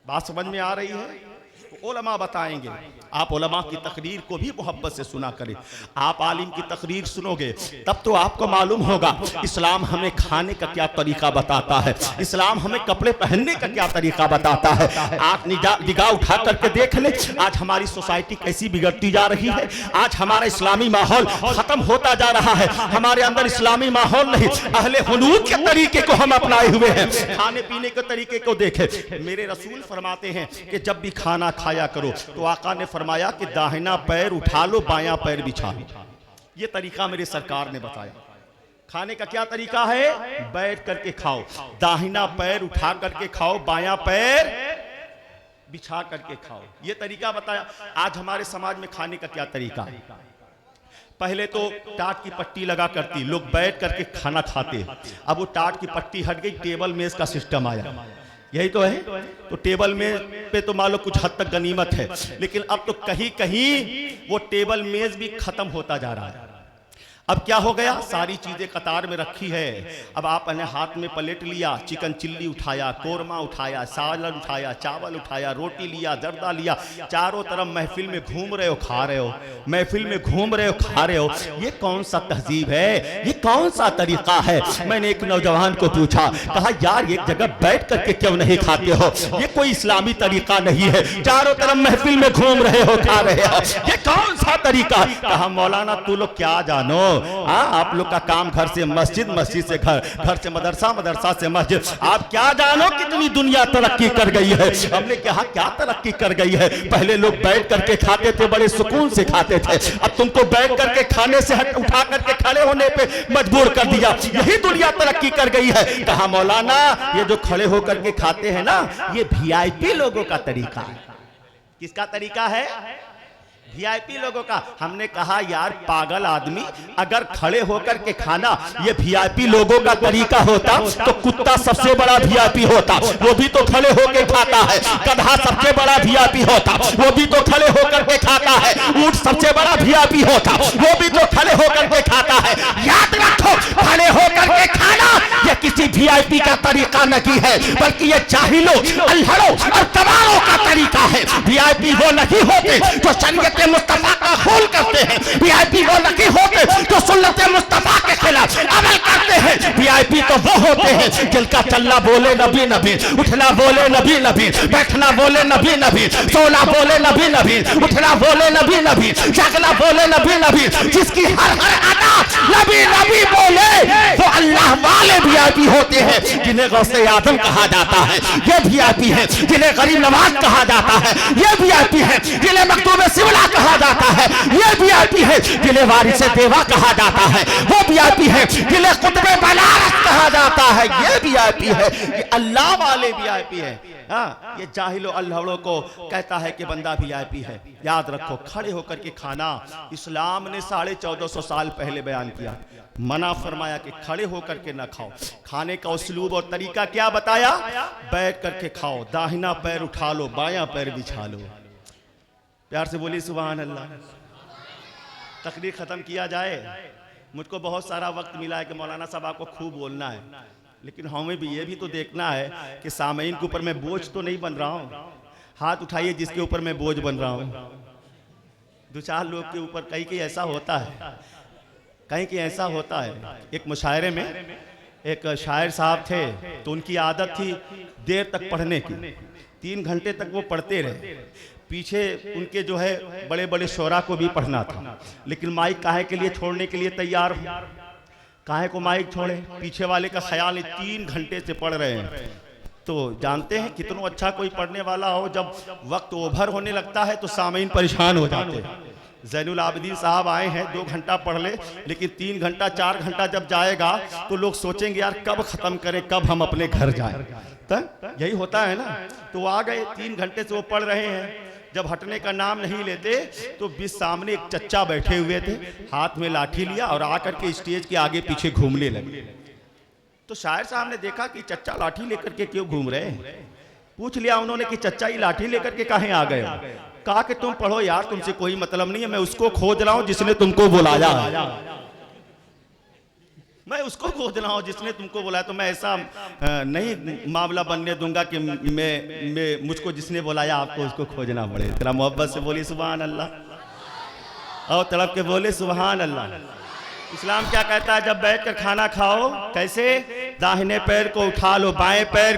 बात समझ में आ रही है? उलमा बताएंगे। आप उलमा की तकरीर को भी मोहब्बत से सुना करें। आप आलिम की तकरीर सुनोगे तब तो आपको मालूम होगा इस्लाम हमें खाने का क्या तरीका बताता है, इस्लाम हमें कपड़े पहनने का क्या तरीका बताता है। आप निगाह उठा करके देख ले, आज हमारी सोसाइटी कैसी बिगड़ती जा रही है। आज हमारा इस्लामी माहौल खत्म होता जा रहा है, हमारे अंदर इस्लामी माहौल नहीं, अहले हुनूद के तरीके को हम अपनाए हुए हैं। खाने पीने के तरीके को देखे, मेरे रसूल फरमाते हैं कि जब भी खाना खाया करो तो आका ने फरमाया कि दाहिना पैर उठा लो, बायां पैर बिछा लो। ये तरीका मेरे सरकार ने बताया। खाने का क्या तरीका है? बैठ करके खाओ, दाहिना पैर उठा करके खाओ, बायां पैर बिछा करके खाओ। ये तरीका बताया। आज हमारे समाज में खाने का क्या तरीका है? पहले तो टाट की पट्टी लगा करती, लोग बैठ करके खाना खाते। अब वो टाट की पट्टी हट गई, टेबल मेज का सिस्टम आया। यही तो है। तो टेबल मेज पे तो मान लो कुछ हद तक गनीमत है, लेकिन अब तो कहीं कहीं वो टेबल मेज भी खत्म होता जा रहा है। अब क्या हो गया? सारी चीजें कतार में रखी है। अब आपने हाथ में प्लेट लिया, चिकन चिल्ली उठाया, कोरमा उठाया, सालन उठाया, चावल उठाया, रोटी लिया, जर्दा लिया, चारों तरफ महफिल में घूम रहे हो, खा रहे हो, महफिल में घूम रहे हो, खा रहे हो। ये कौन सा तहजीब है? ये कौन सा तरीका है? मैंने एक नौजवान को पूछा, कहा यार एक जगह बैठ करके क्यों नहीं खाते हो? ये कोई इस्लामी तरीका नहीं है। चारों तरफ महफिल में घूम रहे हो, खा रहे हो, ये कौन सा तरीका? कहा मौलाना तू लोग क्या जानो, आप लोग का काम घर से मस्जिद, मस्जिद से घर, घर से मदरसा, मदरसा से मस्जिद। आप क्या जानो कितनी दुनिया तरक्की कर गई है। हमने कहा क्या तरक्की कर गई है? पहले लोग बैठ करके खाते थे, बड़े सुकून से खाते थे। अब तुमको बैठ करके खाने से उठा करके खड़े होने पे मजबूर कर दिया। यही दुनिया तरक्की कर गई है। कहा मौलाना ये जो खड़े होकर के खाते हैं ना, ये VIP लोगों का तरीका है। किसका तरीका है? VIP लोगों का। हमने कहा यार पागल आदमी, अगर खड़े होकर के खाना ये VIP लोगों का तरीका होता तो कुत्ता सबसे बड़ा VIP होता, वो भी तो खड़े होकर खाता है। गधा सबसे बड़ा VIP होता, वो भी तो खड़े होकर के खाता है। ऊंट सबसे बड़ा VIP होता, वो भी तो खड़े होकर के खाता है। याद रखो, खड़े होकर के खाना ये किसी VIP का तरीका नहीं है, बल्कि ये जाहिलों, अल्हड़ों और कबारों का तरीका है। VIP वो नहीं होते जो शरीयत मुस्तफा का खून करते हैं। VIP वो नहीं होते जो सुन्नत मुस्तफा के खिलाफ अमल करते हैं। VIP तो वो होते हैं जिनका चलना बोले नबी नबी, उठना बोले नबी नबी, बैठना बोले नबी नबी, सोना बोले नबी नबी, उठना बोले नबी नबी, जागना बोले नबी नबी, जिसकी हर हर अदा नबी नबी बोले वो अल्लाह वाले VIP होते हैं, जिन्हें गौसे आदम कहा जाता है ये VIP है, जिन्हें गरीब नवाज कहा जाता है ये VIP है, जिन्हें मकतूब सिवला कहा जाता है ये VIP है, जिन्हें वारिस देवा कहा जाता है वो VIP है, जिन्हें कुतुब बनारस कहा जाता है ये VIP है। ये अल्लाह वाले VIP है। हाँ, ये जाहिलो अल्हड़ों को कहता है कि बंदा VIP है। याद रखो, खड़े होकर के खाना इस्लाम ने 1450 साल पहले बयान किया। मना फरमाया कि खड़े होकर के ना खाओ। खाने का उसलूब और तरीका क्या बताया? बैठ करके खाओ, दाहिना पैर उठा लो, बायां पैर बिछा लो। प्यार से बोली सुभान अल्लाह। तकरीर ख़त्म किया जाए। मुझको बहुत सारा वक्त मिला है कि मौलाना साहब आपको खूब बोलना है, लेकिन हमें भी ये भी तो देखना है कि सामईन के ऊपर मैं बोझ तो नहीं बन रहा हूँ। हाथ उठाइए जिसके ऊपर मैं बोझ बन रहा हूँ। दो चार लोग के ऊपर कहीं ऐसा होता है, कहीं ऐसा होता है। एक मुशायरे में एक शायर साहब थे, तो उनकी आदत थी देर तक पढ़ने की। 3 घंटे तक वो पढ़ते रहे। पीछे उनके जो है बड़े बड़े शोरा को भी पढ़ना था, लेकिन माइक काहे के लिए छोड़ने के लिए तैयार हो? काहे को माइक छोड़े? पीछे वाले का ख्याल है 3 घंटे से पढ़ रहे हैं। तो जानते हैं कितना अच्छा कोई पढ़ने वाला हो, जब वक्त ओवर होने लगता है तो सामईन परेशान हो जाते हैं। ज़ैनुल आबिदीन साहब आए हैं, 2 घंटा पढ़ ले, लेकिन 3 घंटा 4 घंटा जब जाएगा तो लोग सोचेंगे यार कब ख़त्म करें, कब हम अपने घर जाएं। तो यही होता है ना। तो आ गए, 3 घंटे से वो पढ़ रहे हैं। जब हटने का नाम नहीं लेते तो बीच सामने एक चच्चा बैठे हुए थे, हाथ में लाठी लिया और आकर के स्टेज के आगे पीछे घूमने लगे। तो शायर साहब ने देखा कि चच्चा लाठी लेकर के क्यों घूम रहे हैं। पूछ लिया उन्होंने कि चच्चा ये लाठी लेकर के कहाँ आ गए? कहा कि तुम पढ़ो यार, तुमसे कोई मतलब नहीं है, मैं उसको खोज रहा हूं जिसने तुमको बुलाया। मैं उसको खोज रहा हूं जिसने तुमको बुलाया। तो मैं ऐसा नहीं मामला बनने दूंगा कि मैं मुझको जिसने बुलाया आपको उसको खोजना पड़े। तेरा मोहब्बत से बोली सुभान अल्लाह और तड़प के बोले सुभान अल्लाह। इस्लाम क्या कहता है? जब बैठकर खाना खाओ कैसे? दाहिने पैर को उठा लो, बाएं पैर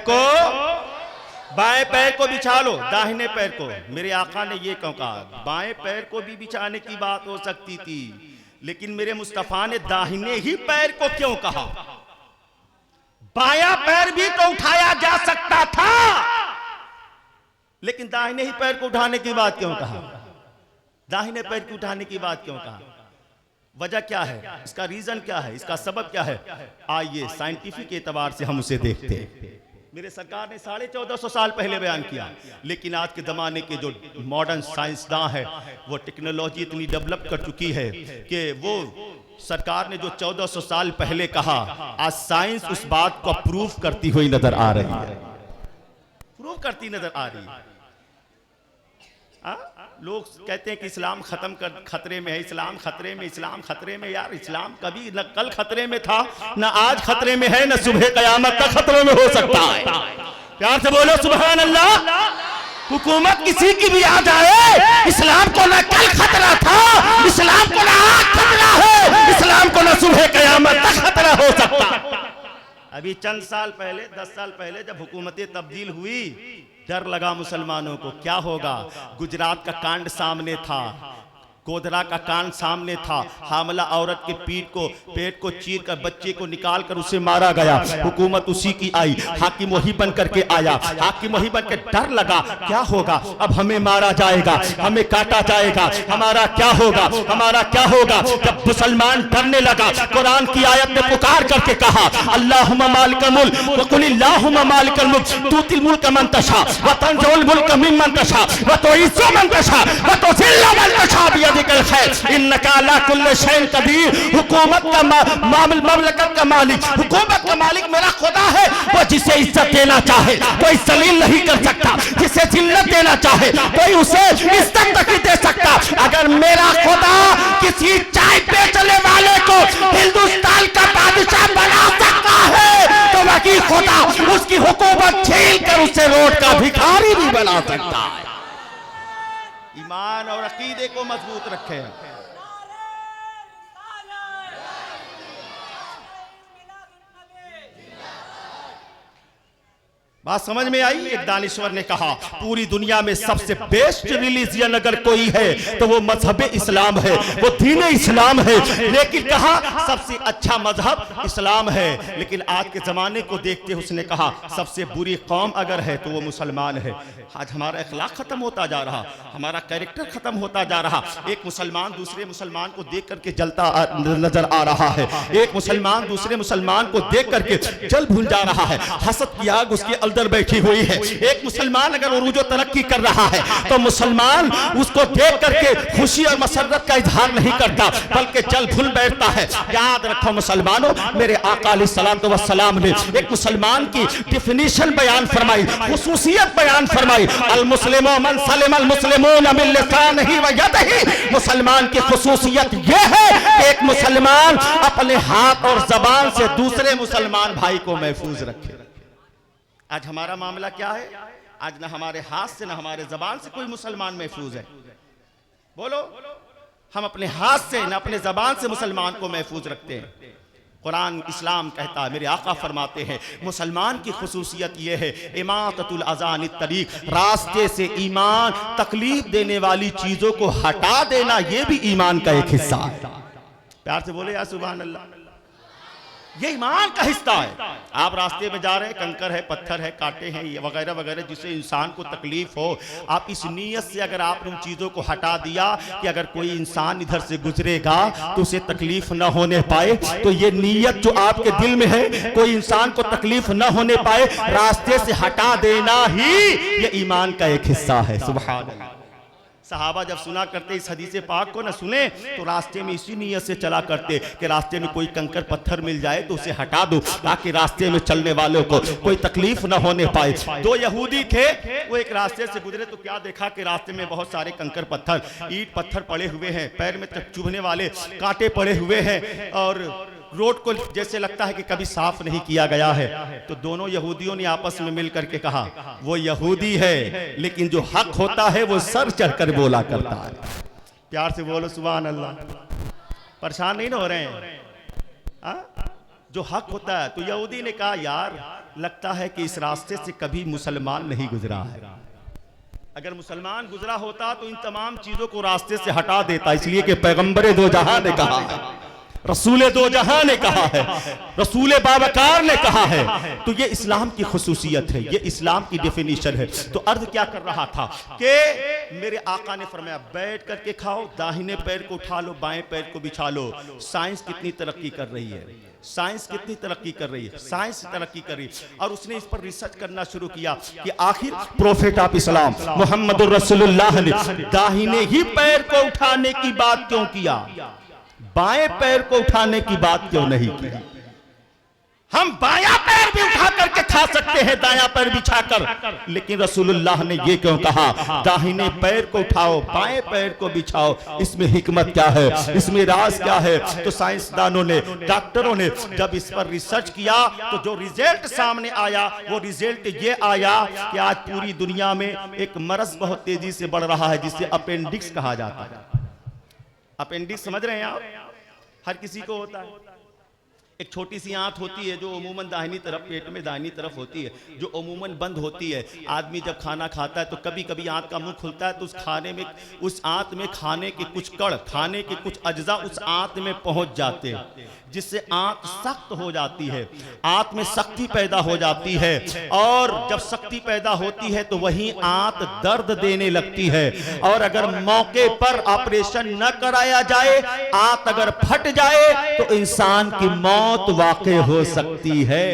को बिछा लो, दाहिने पैर को। मेरे आका ने ये क्यों कहा? बाएं पैर को भी बिछाने की बात हो सकती थी, लेकिन मेरे मुस्तफा ने दाहिने ही पैर को क्यों कहा? बायां पैर भी तो उठाया जा सकता था, लेकिन दाहिने ही पैर को उठाने की बात क्यों कहा? दाहिने पैर को उठाने की बात क्यों कहा? वजह क्या है? इसका रीजन क्या है? इसका सबब क्या है? आइए साइंटिफिक एतबार से हम उसे देखते हैं। मेरे सरकार ने 1450 साल पहले बयान किया, लेकिन आज के ज़माने के जो मॉडर्न साइंसदान है वो टेक्नोलॉजी इतनी डेवलप कर चुकी है कि वो सरकार ने जो 1400 साल पहले कहा, आज साइंस उस बात को प्रूफ करती हुई नजर आ रही है। प्रूफ करती नजर आ रही है। लोग कहते हैं कि इस्लाम खतरे में है, इस्लाम खतरे में। यार इस्लाम कभी न कल खतरे में था, न आज खतरे में है, न सुबह कयामत तक खतरे में हो सकता है। प्यार से बोलो सुभान अल्लाह। हुकूमत किसी की भी आ जाए, इस्लाम को न कल खतरा था, इस्लाम को न आज खतरा है, इस्लाम को न सुबह कयामत तक खतरा हो सकता। अभी चंद साल पहले, 10 साल पहले जब हुकूमतें तब्दील हुई, डर लगा मुसलमानों को क्या होगा। गुजरात का कांड सामने था, गोधरा का कांड सामने था। हामला औरत के पेट को चीर कर बच्चे को निकाल कर उसे मारा गया। हुकूमत उसी की आई, हाकिम वही बन करके आया। हाकिम वही बन के डर लगा क्या होगा, अब हमें मारा जाएगा, हमें काटा जाएगा, हमारा क्या होगा, हमारा क्या होगा। जब मुसलमान डरने लगा, कुरान की आयत ने पुकार करके कहा, अल्लाहुम्मा मालिकल मुल्क व कुलिल्लाहुम्मा मालिकल मुल्क तुतिल मुल्क मन तशा व तंज़िउल मुल्क मिम्मन तशा व तुइज़्ज़ु मन तशा व तुज़िल्लु मन तशा इन्नका अला कुल्लि शैइन कदीर। हुकूमत का ममलकत का मालिक, हुकूमत का मालिक मेरा खुदा है। वो जिसे इज्जत देना चाहे कोई जलील नहीं कर सकता, जिसे जिल्लत देना चाहे कोई उसे इज्जत नहीं दे सकता। अगर मेरा खुदा किसी चाय बेचने वाले को हिंदुस्तान का बादशाह बना सकता है, तो बाकी खुदा उसकी हुकूमत छीन कर उसे रोड का भिखारी भी बना सकता है। ईमान और अकीदे को मजबूत रखें। बात समझ में आई? एक दानिश्वर ने कहा पूरी दुनिया में सबसे बेस्ट रिलीजियन अगर कोई है तो वो मजहब इस्लाम है, वो दीन इस्लाम है। लेकिन कहा सबसे अच्छा मजहब इस्लाम है। लेकिन आज के जमाने को देखते उसने कहा सबसे बुरी कौम अगर है तो वो मुसलमान है। आज हमारा अखलाक खत्म होता जा रहा, हमारा कैरेक्टर खत्म होता जा रहा। एक मुसलमान दूसरे मुसलमान को देख करके जलता नजर आ रहा है, एक मुसलमान दूसरे मुसलमान को देख करके जल भूल जा रहा है। हसद की आग उसके दलदल बैठी हुई है। एक मुसलमान अगर उरूजो तरक्की कर रहा है तो मुसलमान उसको देख करके खुशी और मसरत का इजहार नहीं करता, बल्कि जल भूल बैठता है। याद रखो मुसलमानों, मेरे आका अलैहिस्सलातु वस्सलाम ने एक मुसलमान की डिफिनीशन बयान फरमाई, खुसूसियत बयान फरमाई। अल मुस्लिमु मन सलिमल मुस्लिमून मिन लिसानिही व यदिही। मुसलमान की खुसूसियत यह है कि एक मुसलमान अपने हाथ और जबान से दूसरे मुसलमान भाई को महफूज रखे। आज हमारा मामला क्या है? आज ना हमारे हाथ से ना हमारे जबान से कोई मुसलमान महफूज है। बोलो, हम अपने हाथ से ना अपने जबान से मुसलमान को महफूज रखते हैं। कुरान इस्लाम कहता है, मेरे आका फरमाते हैं, मुसलमान की खुसूसियत यह है इमाततुल अज़ान तरीक, रास्ते से ईमान तकलीफ देने वाली चीजों को हटा देना, यह भी ईमान का एक हिस्सा है। प्यार से बोले या सुभान अल्लाह। ये ईमान का हिस्सा है। आप रास्ते में जा रहे हैं, कंकर है, पत्थर है, कांटे हैं, ये वगैरह वगैरह, जिससे इंसान को तकलीफ हो, आप इस नीयत से अगर आपने उन चीज़ों को हटा दिया कि अगर कोई इंसान इधर से गुजरेगा तो उसे तकलीफ न होने पाए, तो ये नीयत जो आपके दिल में है, कोई इंसान को तकलीफ न होने पाए, रास्ते से हटा देना ही ये ईमान का एक हिस्सा है। सुभान अल्लाह। सहाबा जब सुना करते इस हदीस पाक को, ना सुने तो रास्ते में इसी नीयत से चला करते कि रास्ते में कोई कंकर पत्थर मिल जाए तो उसे हटा दो, ताकि रास्ते में चलने वालों को कोई तकलीफ ना होने पाए। दो यहूदी थे, वो एक रास्ते से गुजरे तो क्या देखा कि रास्ते में बहुत सारे कंकर पत्थर, ईंट पत्थर पड़े हुए हैं, पैर में चुभने वाले कांटे पड़े हुए हैं, और रोड को जैसे लगता है कि कभी साफ नहीं किया गया है। तो दोनों यहूदियों ने आपस में मिलकर के कहा, वो यहूदी है, लेकिन जो हक होता है वो सर चढ़कर बोला करता है। प्यार से बोलो सुभान अल्लाह। परेशान नहीं ना हो रहे हैं? जो हक होता है। तो यहूदी ने कहा, यार लगता है कि इस रास्ते से कभी मुसलमान नहीं गुजरा है। अगर मुसलमान गुजरा होता तो इन तमाम चीजों को रास्ते से हटा देता, इसलिए कि पैगंबर दो जहां ने कहा है, रसूल दो जहां ने कहा है, रसूल बावकार ने कहा है। तो ये इस्लाम की खुसूसियत है, ये इस्लाम की डेफिनेशन है। तो अर्ज क्या कर रहा था कि मेरे आका ने फरमाया, बैठ करके खाओ, दाहिने पैर को उठा लो, बाएं पैर को बिछा लो। साइंस कितनी तरक्की कर रही है, साइंस कितनी तरक्की कर रही है, साइंस तरक्की कर रही है। और उसने इस पर रिसर्च करना शुरू किया कि आखिर प्रोफेट ऑफ इस्लाम मोहम्मद रसूलुल्लाह ने दाहिने ही पैर को उठाने की बात क्यों किया, बाएं पैर को उठाने की बात क्यों नहीं की? हम बायां पैर भी उठा करके खा सकते हैं, दायां पैर बिछाकर, लेकिन रसूलुल्लाह ने ये क्यों कहा, दाहिने पैर को उठाओ, बाएं पैर को बिछाओ? इसमें हिकमत क्या है, इसमें राज क्या है? तो साइंसदानों ने, डॉक्टरों ने जब इस पर रिसर्च किया तो जो रिजल्ट सामने आया, वो रिजल्ट ये आया कि आज पूरी दुनिया में एक मर्ज बहुत तेजी से बढ़ रहा है, जिसे अपेंडिक्स कहा जाता है। अपेंडिक्स समझ रहे हैं आप? हर किसी को होता है। एक छोटी सी आंत होती है जो अमूमन दाहिनी तरफ, पेट में दाहिनी तरफ होती है, जो अमूमन बंद होती है। आदमी जब खाना खाता है तो कभी कभी आंत का मुंह खुलता है, तो उस खाने में, उस आंत में खाने के कुछ कण, खाने के कुछ अज्जा उस आंत में पहुंच जाते हैं, जिससे आंत सख्त हो जाती है, आंत में शक्ति पैदा हो जाती है। और जब शक्ति पैदा होती है तो वही आंत दर्द देने लगती है। और अगर मौके पर ऑपरेशन न कराया जाए, आंत अगर फट जाए तो इंसान की मौत वाक़ई हो सकती है।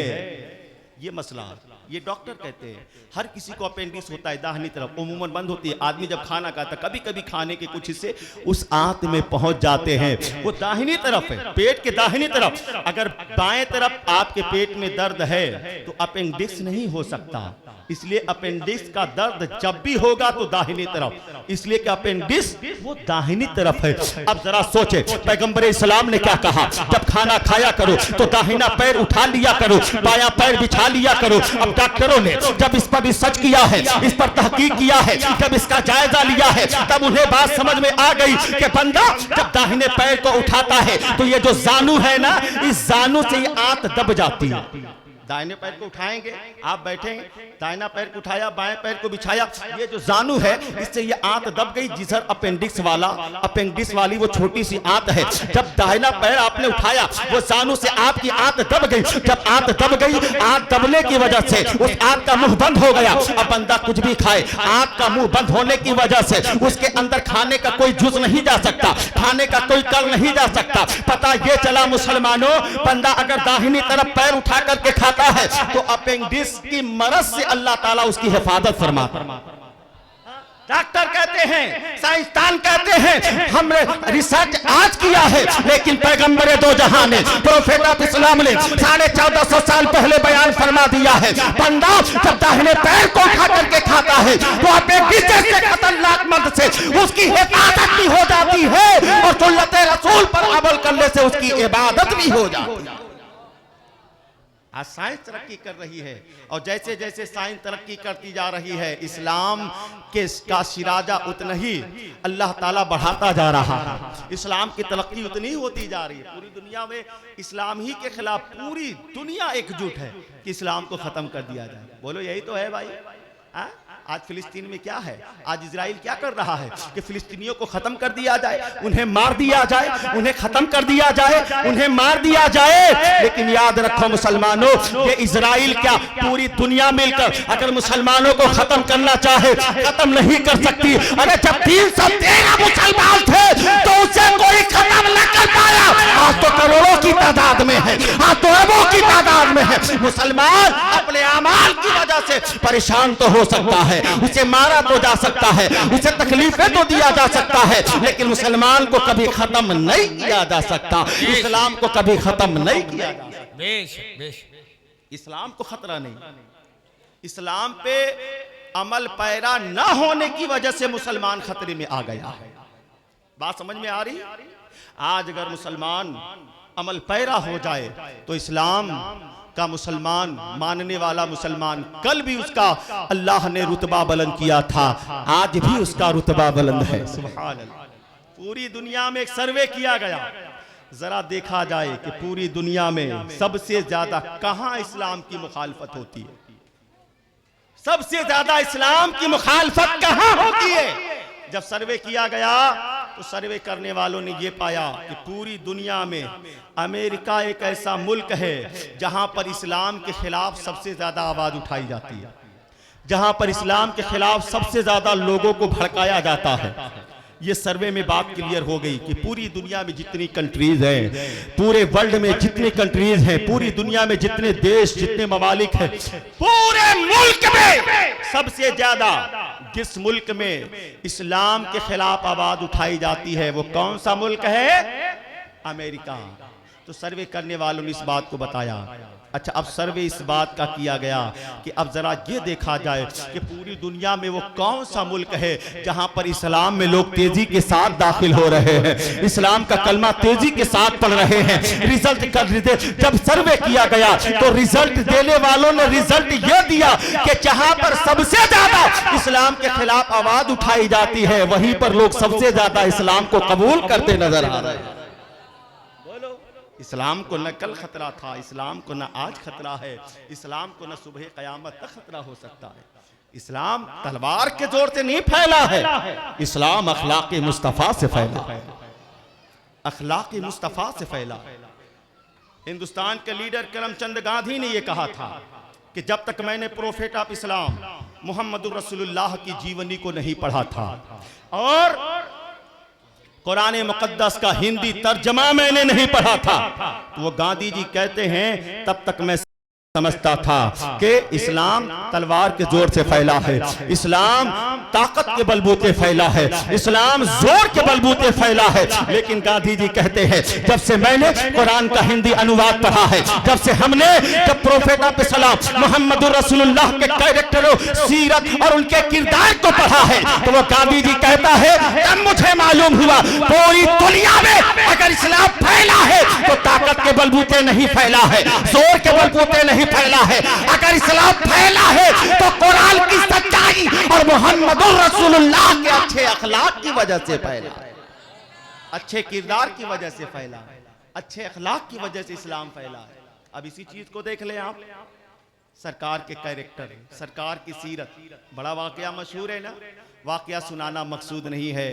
ये मसला, ये डॉक्टर कहते हैं। हर किसी को अपेंडिक्स होता है, दाहिनी तरफ अमूमन बंद होती है। आदमी जब खाना खाता है, कभी कभी खाने के कुछ हिस्से उस आंत में पहुंच जाते हैं, वो दाहिनी तरफ है, पेट के दाहिनी तरफ। अगर बाएं तरफ आपके पेट में दर्द है तो अपेंडिक्स नहीं हो सकता, इसलिए अपेंडिक्स का दर्द जब भी होगा तो दाहिनी तरफ, इसलिए कि अपेंडिक्स वो दाहिनी तरफ है। अब जरा सोचे, पैगंबर इस्लाम ने क्या कहा, जब खाना खाया करो तो दाहिना पैर उठा लिया करो, बायां पैर बिछा लिया करो। अब डॉक्टरों ने जब इस पर रिसर्च किया है, इस पर तहकीक किया है, जब इसका जायजा लिया है, तब उन्हें बात समझ में आ गई कि बंदा जब दाहिने पैर को उठाता है तो ये जो जानू है ना, इस जानू से ये आंत दब जाती है। दाहिने पैर को उठाएंगे, आप बैठेंगे, दाहिना पैर को उठाया, बाएं पैर को बिछाया, ये जो जानू है इससे ये आंत दब गई, जिधर अपेंडिक्स वाला, अपेंडिक्स वाली वो छोटी सी आंत है। जब दाहिना पैर आपने उठाया, वो जानू से आपकी आंत दब गई। जब आंत दब गई, आंत दबने की वजह से उस आंत का मुंह बंद हो गया। अब बंदा कुछ भी खाए, आंत का मुंह बंद होने की वजह से उसके अंदर खाने का कोई जुज नहीं जा सकता, खाने का कोई कल नहीं जा सकता। पता ये चला मुसलमानों, बंदा अगर दाहिनी तरफ पैर उठा करके खाता खाता है तो अपेंडिक्स की मरज से अल्लाह ताला उसकी हिफाजत फरमाता है। डॉक्टर कहते हैं, साइंसदान कहते हैं, हमने रिसर्च आज किया है, लेकिन पैगंबर दो जहां ने, प्रोफेट ऑफ इस्लाम ने 1450 साल पहले बयान फरमा दिया है, बंदा जब दाहिने पैर को उठा करके खाता है तो अपेंडिक्स से खतरनाक मर्द से उसकी हिफाजत भी हो जाती है और सुन्नत रसूल पर अमल करने से उसकी इबादत भी हो जाती है। आज साइंस तरक्की कर रही है और जैसे जैसे साइंस तरक्की करती जा रही है, इस्लाम का शिराजा उतना ही अल्लाह ताला बढ़ाता जा रहा है, इस्लाम की तरक्की उतनी ही होती जा रही है। पूरी दुनिया में इस्लाम ही के खिलाफ पूरी दुनिया एकजुट है कि इस्लाम को खत्म कर दिया जाए। बोलो यही तो है भाई। आज फिलिस्तीन में क्या है, आज इजराइल क्या कर रहा है कि फिलिस्तीनियों को खत्म कर दिया जाए, उन्हें मार दिया जाए, उन्हें खत्म कर दिया जाए, उन्हें मार दिया जाए। लेकिन याद रखो मुसलमानों, ये इजराइल क्या पूरी दुनिया मिलकर अगर मुसलमानों को खत्म करना चाहे खत्म नहीं कर सकती। अरे जब 313 मुसलमान थे तो उसे कोई खत्म न कर पाया। आज तो करोड़ों की तादाद में है, आज तो अरबों की तादाद में है। मुसलमान अपने अमाल की वजह से परेशान तो हो सकता है, उसे मारा तो जा सकता है, उसे तकलीफें तो दिया जा सकता है, लेकिन मुसलमान को कभी खत्म नहीं किया जा सकता, इस्लाम को कभी खत्म नहीं किया जा सकता। इस्लाम को खतरा नहीं, इस्लाम पे अमल पैरा न होने की वजह से मुसलमान खतरे में आ गया है। बात समझ में आ रही? आज अगर मुसलमान अमल पैरा हो जाए तो इस्लाम का मुसलमान मानने वाला मुसलमान, कल भी उसका अल्लाह ने रुतबा बुलंद किया था, आज भी उसका रुतबा बुलंद है। सुभान अल्लाह। पूरी दुनिया में एक सर्वे किया गया, जरा देखा जाए कि पूरी दुनिया में सबसे ज्यादा कहां इस्लाम की मुखालफत होती है, सबसे ज्यादा इस्लाम की मुखालफत कहां होती है। जब सर्वे किया गया तो सर्वे करने वालों ने यह पाया कि पूरी दुनिया में अमेरिका एक ऐसा मुल्क है जहां पर इस्लाम के खिलाफ सबसे ज्यादा आवाज उठाई जाती है, जहां पर इस्लाम के खिलाफ सबसे ज्यादा लोगों को भड़काया जाता है। ये सर्वे में बात क्लियर हो गई कि पूरी दुनिया में जितनी कंट्रीज हैं, पूरे वर्ल्ड में जितनी कंट्रीज हैं, पूरी दुनिया में जितने देश, जितने ममालिक हैं, पूरे मुल्क में सबसे ज्यादा जिस मुल्क में इस्लाम के खिलाफ आवाज उठाई जाती है वो कौन सा मुल्क है? अमेरिका। तो सर्वे करने वालों ने इस बात को बताया। अच्छा, अब सर्वे इस बात का किया गया कि अब जरा ये देखा जाए कि पूरी दुनिया में वो कौन सा मुल्क है जहां पर इस्लाम में लोग तेजी के साथ दाखिल हो रहे हैं, इस्लाम का कलमा तेजी के साथ पढ़ रहे हैं। रिजल्ट जब सर्वे किया गया तो रिजल्ट देने वालों ने रिजल्ट ये दिया कि जहां पर सबसे ज्यादा इस्लाम के खिलाफ आवाज उठाई जाती है वहीं पर लोग सबसे ज्यादा इस्लाम को कबूल करते नजर आ रहे हैं। इस्लाम को न कल खतरा था, इस्लाम को न आज खतरा है, इस्लाम को न सुबह क़यामत तक खतरा हो सकता है। इस्लाम तलवार के जोर से नहीं फैला है, इस्लाम अखलाक़ मुस्तफ़ा से फैला है, अखलाक़ मुस्तफ़ा से फैला। हिंदुस्तान के लीडर करमचंद गांधी ने यह कहा था कि जब तक मैंने प्रोफेट ऑफ इस्लाम मोहम्मद रसूलुल्लाह की जीवनी को नहीं पढ़ा था और कुरान मुक़द्दस का हिंदी तर्जमा मैंने नहीं पढ़ा था, तो वो गांधी जी कहते हैं तब तक मैं समझता था कि इस्लाम तलवार के जोर से फैला है, इस्लाम ताकत के बलबूते फैला है, इस्लाम जोर के बलबूते फैला है। लेकिन गांधी जी कहते हैं जब से मैंने कुरान का हिंदी अनुवाद पढ़ा है, जब से हमने जब प्रोफेट ऑफ इस्लाम मोहम्मद रसूलुल्लाह के कैरेक्टरों, सीरत और उनके किरदार को पढ़ा है, तो वो गांधी जी कहता है तब मुझे मालूम हुआ पूरी दुनिया में अगर इस्लाम फैला है तो ताकत के बलबूते नहीं फैला है, जोर के बलबूते नहीं फैला है। अगर इस्लाम फैला है तो कुरान की सच्चाई और मोहम्मद रसूलुल्लाह के अच्छे अखलाक की वजह से फैला है, अच्छे किरदार की वजह से फैला है, अच्छे अखलाक की वजह से इस्लाम फैला है। अब इसी चीज को देख लें आप, सरकार के कैरेक्टर, सरकार की सीरत, बड़ा वाकया मशहूर है ना, वाकया सुनाना मकसूद नहीं है।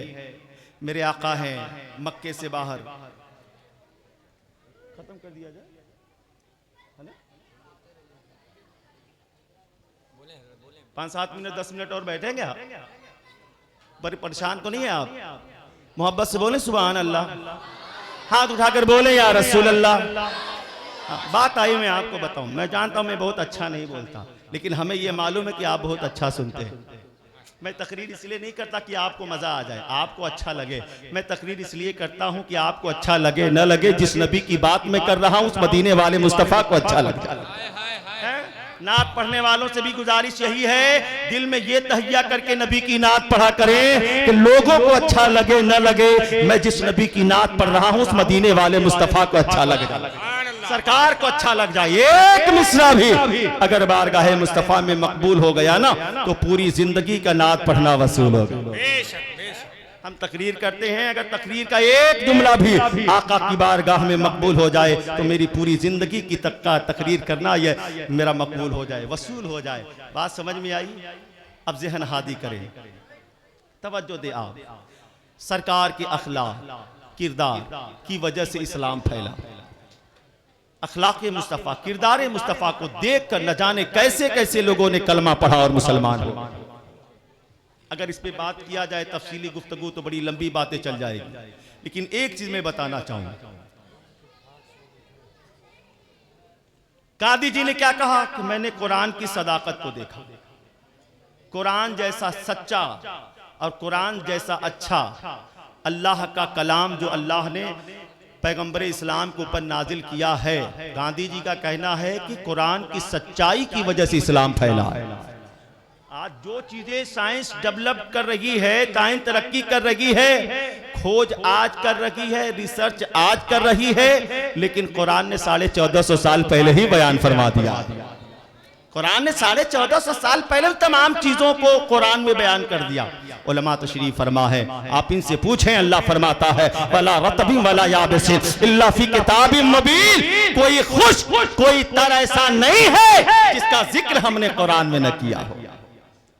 मेरे आका हैं मक्के से बाहर, खत्म कर दिया जाए, 5-7 मिनट 10 मिनट और बैठेंगे आप? पर परेशान तो नहीं है आप? मोहब्बत से बोले सुभान अल्लाह, हाथ उठाकर बोले या रसूल अल्लाह। बात आई, मैं आपको बताऊं, मैं जानता हूं मैं बहुत अच्छा नहीं बोलता, लेकिन हमें यह मालूम है कि आप बहुत अच्छा सुनते हैं। मैं तकरीर इसलिए नहीं करता कि आपको मज़ा आ जाए, आपको अच्छा लगे। मैं तकरीर इसलिए करता हूं कि आपको अच्छा लगे न लगे, जिस नबी की बात मैं कर रहा हूं उस मदीने वाले मुस्तफ़ा को अच्छा लग जाए। नात पढ़ने वालों से भी गुजारिश यही है, दिल में ये तहैया करके नबी की नात पढ़ा करें कि लोगों को अच्छा लगे न लगे, मैं जिस नबी की नात पढ़ रहा हूं उस मदीने वाले मुस्तफ़ा को अच्छा लग जाए, सरकार को अच्छा लग जाए। एक मिसरा भी अगर बारगाहे मुस्तफ़ा में मकबूल हो गया ना, तो पूरी जिंदगी का नात पढ़ना वसूल हो गया। हम तकरीर करते हैं, अगर तकरीर का एक जुमला भी आका की बारगाह में मकबूल हो जाए तो मेरी पूरी जिंदगी की तकरीर करना ये मेरा मकबूल हो जाए, वसूल हो जाए। बात समझ में आई? अब ज़हन हादी करें, तवज्जो दे आप। सरकार के अखलाक किरदार की वजह से इस्लाम फैला। अखलाक मुस्तफ़ा, किरदार मुस्तफ़ा को देख कर न जाने कैसे कैसे लोगों ने कलमा पढ़ा और मुसलमान हो। अगर इस पे बात किया जाए तफसीली गुफ्तगू तो बड़ी लंबी बातें चल जाएगी, लेकिन एक चीज मैं बताना चाहूंगा। कादी जी ने क्या कहा कि मैंने कुरान की सदाकत को देखा, कुरान जैसा सच्चा और कुरान जैसा अच्छा अल्लाह का कलाम जो अल्लाह ने पैगंबर इस्लाम के ऊपर नाजिल किया है। गांधी जी का कहना है कि कुरान की सच्चाई की वजह से इस्लाम फैला है। आज जो चीजें साइंस डेवलप कर रही है, साइंस तरक्की कर रही है, खोज आज कर रही है, रिसर्च आज कर रही है, लेकिन कुरान ने 1450 साल पहले ही बयान फरमा दिया। कुरान ने 1450 साल पहले तमाम चीजों को कुरान में बयान कर दिया। उलमा तशरीफ फरमा है, आप इनसे पूछें, अल्लाह फरमाता है वला रतबी वला याबिसिन इल्ला फी किताबिम मुबीन, कोई खुश कोई तर ऐसा नहीं है जिसका जिक्र हमने कुरान में न किया हो।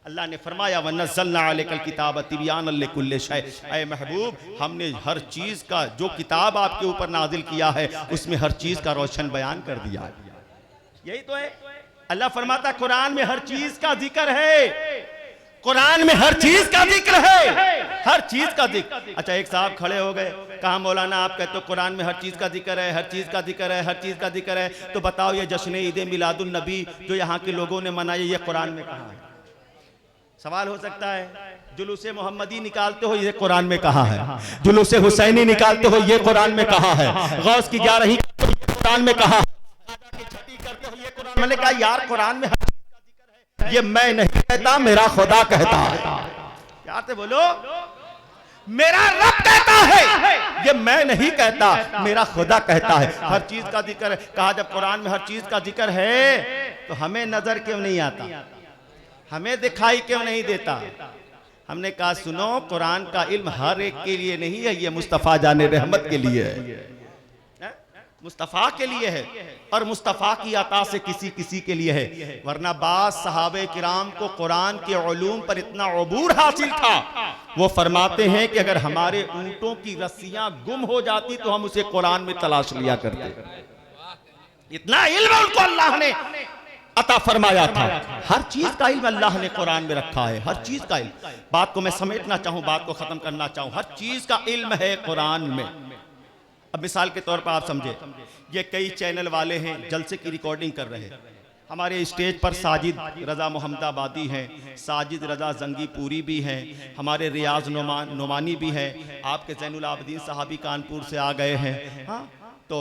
अल्लाह ने फरमाया वनज़्ज़लना अलैकल किताब तिबयानन लिकुल्लि शै, ऐ महबूब हमने हर चीज का जो किताब आपके ऊपर नाजिल किया है उसमें हर चीज का रोशन बयान कर दिया। यही तो है, अल्लाह फरमाता कुरान में हर चीज का जिक्र है, कुरान में हर चीज का जिक्र है, हर चीज का जिक्र। अच्छा, एक साहब खड़े हो गए, कहा मौलाना आप कहते हो कुरान में हर चीज का जिक्र है, हर चीज का जिक्र है, हर चीज का जिक्र है, तो बताओ ये जश्न ईद मिलादुन नबी जो यहाँ के लोगों ने मनाई ये कुरान में कहाँ है? सवाल हो सकता है, जुलूसे मोहम्मदी निकालते हो ये कुरान में कहाँ है? जुलूसे हुसैनी निकालते हो ये कुरान में कहाँ है? गौस की 11वीं कुरान में कहाँ है? करते हो ये कुरान। मैंने कहा यार कुरान में हर चीज का जिक्र है, ये मैं नहीं कहता, मेरा खुदा कहता है। यार से बोलो, मेरा रब कहता है, ये मैं नहीं कहता, मेरा खुदा कहता है। हर चीज का जिक्र है। कहा जब कुरान में हर चीज का जिक्र है तो हमें नजर क्यों नहीं आता, हमें दिखाई क्यों नहीं देता? हमने कहा सुनो, कुरान का इल्म हर एक के लिए नहीं है, ये मुस्तफ़ा जाने रहमत के लिए है, मुस्तफ़ा के लिए है, और मुस्तफ़ा की अता से किसी किसी के लिए है। वरना बाज सहाबे किराम को कुरान के उलूम पर इतना अबूर हासिल था, वो फरमाते हैं कि अगर हमारे ऊँटों की रस्सियां गुम हो जाती तो हम उसे कुरान में तलाश लिया करते। इतना इल्म उनको अल्लाह ने अता फरमाया था। हर चीज का इल्म अल्लाह ने कुरान में रखा है, हर चीज का इल्म। बात को मैं समेटना चाहूं, बात को खत्म करना चाहूं, हर चीज का इल्म है कुरान में। अब मिसाल के तौर पर आप समझे, ये कई चैनल वाले हैं जलसे की रिकॉर्डिंग कर रहे हैं। हमारे स्टेज पर साजिद रजा मोहम्मदाबादी हैं, साजिद रजा जंगीपुरी भी हैं, हमारे रियाज नोमानी भी हैं, आपके ज़ैनुल आबदीन साहबी कानपुर से आ गए हैं। हाँ, तो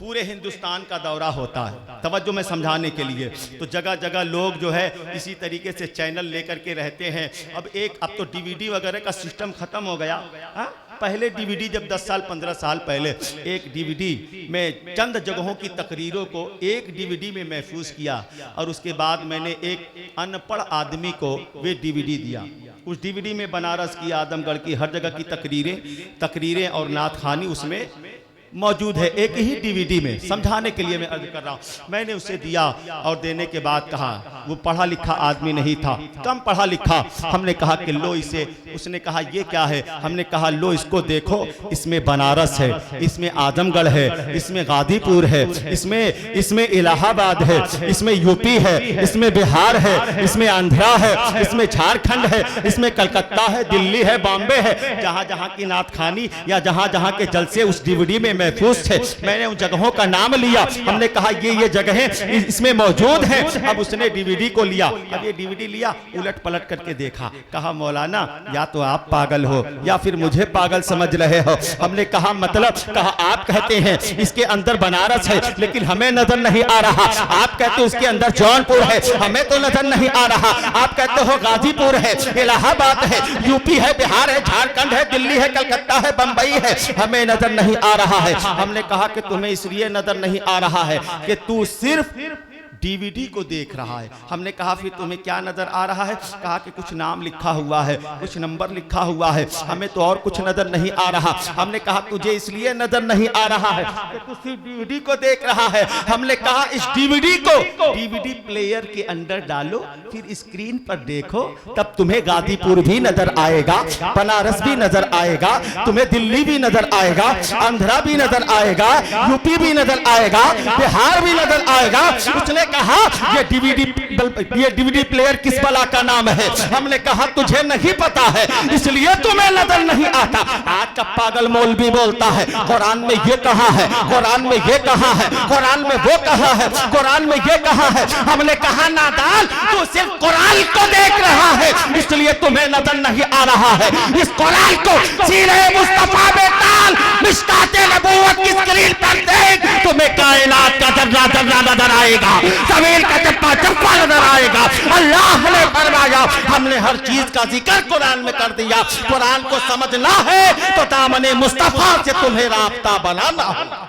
पूरे हिंदुस्तान का दौरा होता है। तवज्जो में समझाने के लिए, तो जगह जगह लोग जो है इसी तरीके से चैनल लेकर के रहते हैं। अब तो डीवीडी वगैरह का सिस्टम खत्म हो गया। हाँ, पहले डीवीडी जब 10 साल 15 साल पहले एक डीवीडी में चंद जगहों की तकरीरों को एक डीवीडी में महफूज किया, और उसके बाद मैंने एक अनपढ़ आदमी को वे डीवीडी दिया। उस डीवीडी में बनारस की, आदमगढ़ की, हर जगह की तकरीरें और नात खानी उसमें मौजूद है, एक ही डीवीडी में। समझाने के लिए मैं अर्ज कर रहा हूँ। मैंने उसे दिया और देने के बाद कहा, वो पढ़ा लिखा आदमी नहीं था, कम पढ़ा लिखा। हमने कहा कि लो इसे, उसने कहा ये क्या है? हमने कहा लो इसको देखो, इसमें बनारस है, इसमें आजमगढ़ है, इसमें गाजीपुर है, इसमें इलाहाबाद है, इसमें यूपी है, इसमें बिहार है, इसमें आंध्रा है, इसमें झारखंड है, इसमें कलकत्ता है, दिल्ली है, बॉम्बे है। जहाँ जहाँ की नात खानी या जहाँ जहाँ के जलसे उस डीवीडी में महफूज थे। मैंने उन जगहों का नाम लिया, हमने कहा ये जगहें इसमें मौजूद हैं। अब उसने डीवीडी को लिया, अब ये डीवीडी लिया, उलट पलट करके देखा, कहा मौलाना या तो आप पागल हो या फिर मुझे पागल समझ रहे हो। हमने कहा मतलब, कहा आप कहते हैं इसके अंदर बनारस है लेकिन हमें नजर नहीं आ रहा, आप कहते हो इसके अंदर जौनपुर है, हमें तो नजर नहीं आ रहा, आप कहते हो गाजीपुर है, इलाहाबाद है, यूपी है, बिहार है, झारखंड है, दिल्ली है, कलकत्ता है, बंबई है, हमें नजर नहीं आ रहा है। हमने कहा कि तुम्हें इसलिए नजर नहीं आ रहा है कि तू सिर्फ डीवीडी को देख रहा है। हमने कहा फिर तुम्हें क्या नजर आ रहा है? कहा कि कुछ नाम लिखा हुआ है, कुछ नंबर लिखा हुआ है, हमें तो और कुछ नजर नहीं आ रहा। हमने कहा तुझे इसलिए नजर नहीं आ रहा है कि तू सिर्फ डीवीडी को देख रहा है। हमने कहा इस डीवीडी को डीवीडी प्लेयर के अंदर डालो, फिर स्क्रीन पर देखो, तब तुम्हें गाजीपुर भी नजर आएगा, बनारस भी नजर आएगा, तुम्हें दिल्ली भी नजर आएगा, आंध्रा भी नजर आएगा, यूपी भी नजर आएगा, बिहार भी नजर आएगा। उसने कहा ये डीवीडी प्लेयर किस बला का नाम है? हमने कहा तुझे नहीं पता है इसलिए तुम्हें नजर नहीं आता। आज का पागल मौलवी बोलता है कुरान में ये कहा है, कुरान में ये कहा है, कुरान में वो कहा है, कुरान में ये कहा है। हमने कहा नादान, तू सिर्फ कुरान को देख रहा है इसलिए तुम्हें नजर नहीं आ रहा है। इस कुरान को सीने मुस्तफा में डाल, मिशकाते नबूवत की स्क्रीन पर देख, तुम्हें कायनात का जर्रा जर्रा नजर आएगा, जमीन का चप्पा चप्पा नजर आएगा। अल्लाह ने फरमाया हमने हर चीज का जिक्र कुरान में कर दिया। कुरान को समझना है तो दामने मुस्तफा से तुम्हें राब्ता बनाना होगा,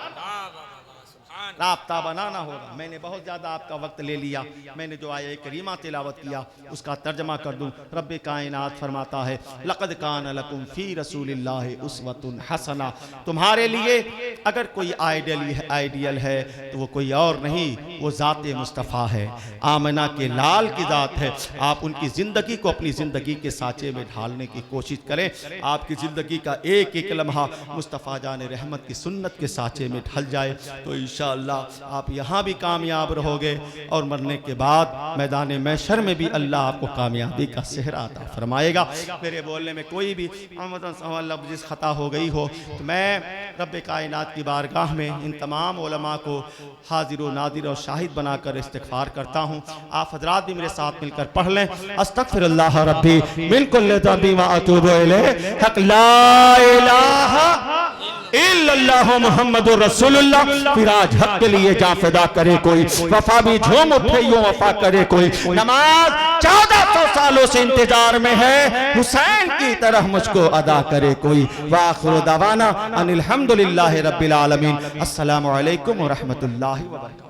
राब्ता बनाना होगा। मैंने बहुत ज्यादा आपका वक्त ले लिया, मैंने जो आया करीमा तिलावत किया उसका तर्जमा कर दूं। रब्बे कायनात फरमाता है लक़द कान लकुम फी रसूलिल्लाहि उस्वतुन हसना, तुम्हारे लिए अगर कोई आइडियल है तो वो कोई और नहीं, वो ज़ाते मुस्तफ़ा है, आमना के लाल की ज़ात है। आप उनकी ज़िंदगी को अपनी ज़िंदगी के साँचे में ढालने की कोशिश करें। आपकी ज़िंदगी का एक एक लम्हा मुस्तफ़ा जान रहमत की सुन्नत के साँचे में ढल जाए तो इंशाअल्लाह आप यहाँ भी कामयाब रहोगे और मरने के बाद मैदान महशर में भी अल्लाह आपको कामयाबी का सेहरा अता फरमाएगा। मेरे बोलने में कोई भी लफ्ज़ ख़ता हो गई हो तो मैं रब्बे कायनात की बारगाह में इन तमाम उलमा को हाजिर व नादिर और शाहिद बनाकर इस्तिग़फ़ार करता हूँ। आप हज़रात भी मेरे साथ मिलकर पढ़ लें, अस्तग़फ़िरुल्लाह रब्बी मिन कुल्लि ज़ंबि व अतूबु इलैहि, हक़ ला इलाहा इल्लल्लाहु मुहम्मदुर रसूलुल्लाह। फिर आज हक के लिए जा फिदा करे कोई, वफा भी झूम उठे यूं वफा करे कोई। नमाज 1400 सालों से इंतजार में है, हुसैन की तरह मुझको अदा करे कोई। वाखिरु दवाना अनिल हम्दुलिल्लाहि रब्बिल आलमीन। अस्सलामु अलैकुम व रहमतुल्लाहि व बरकातहू।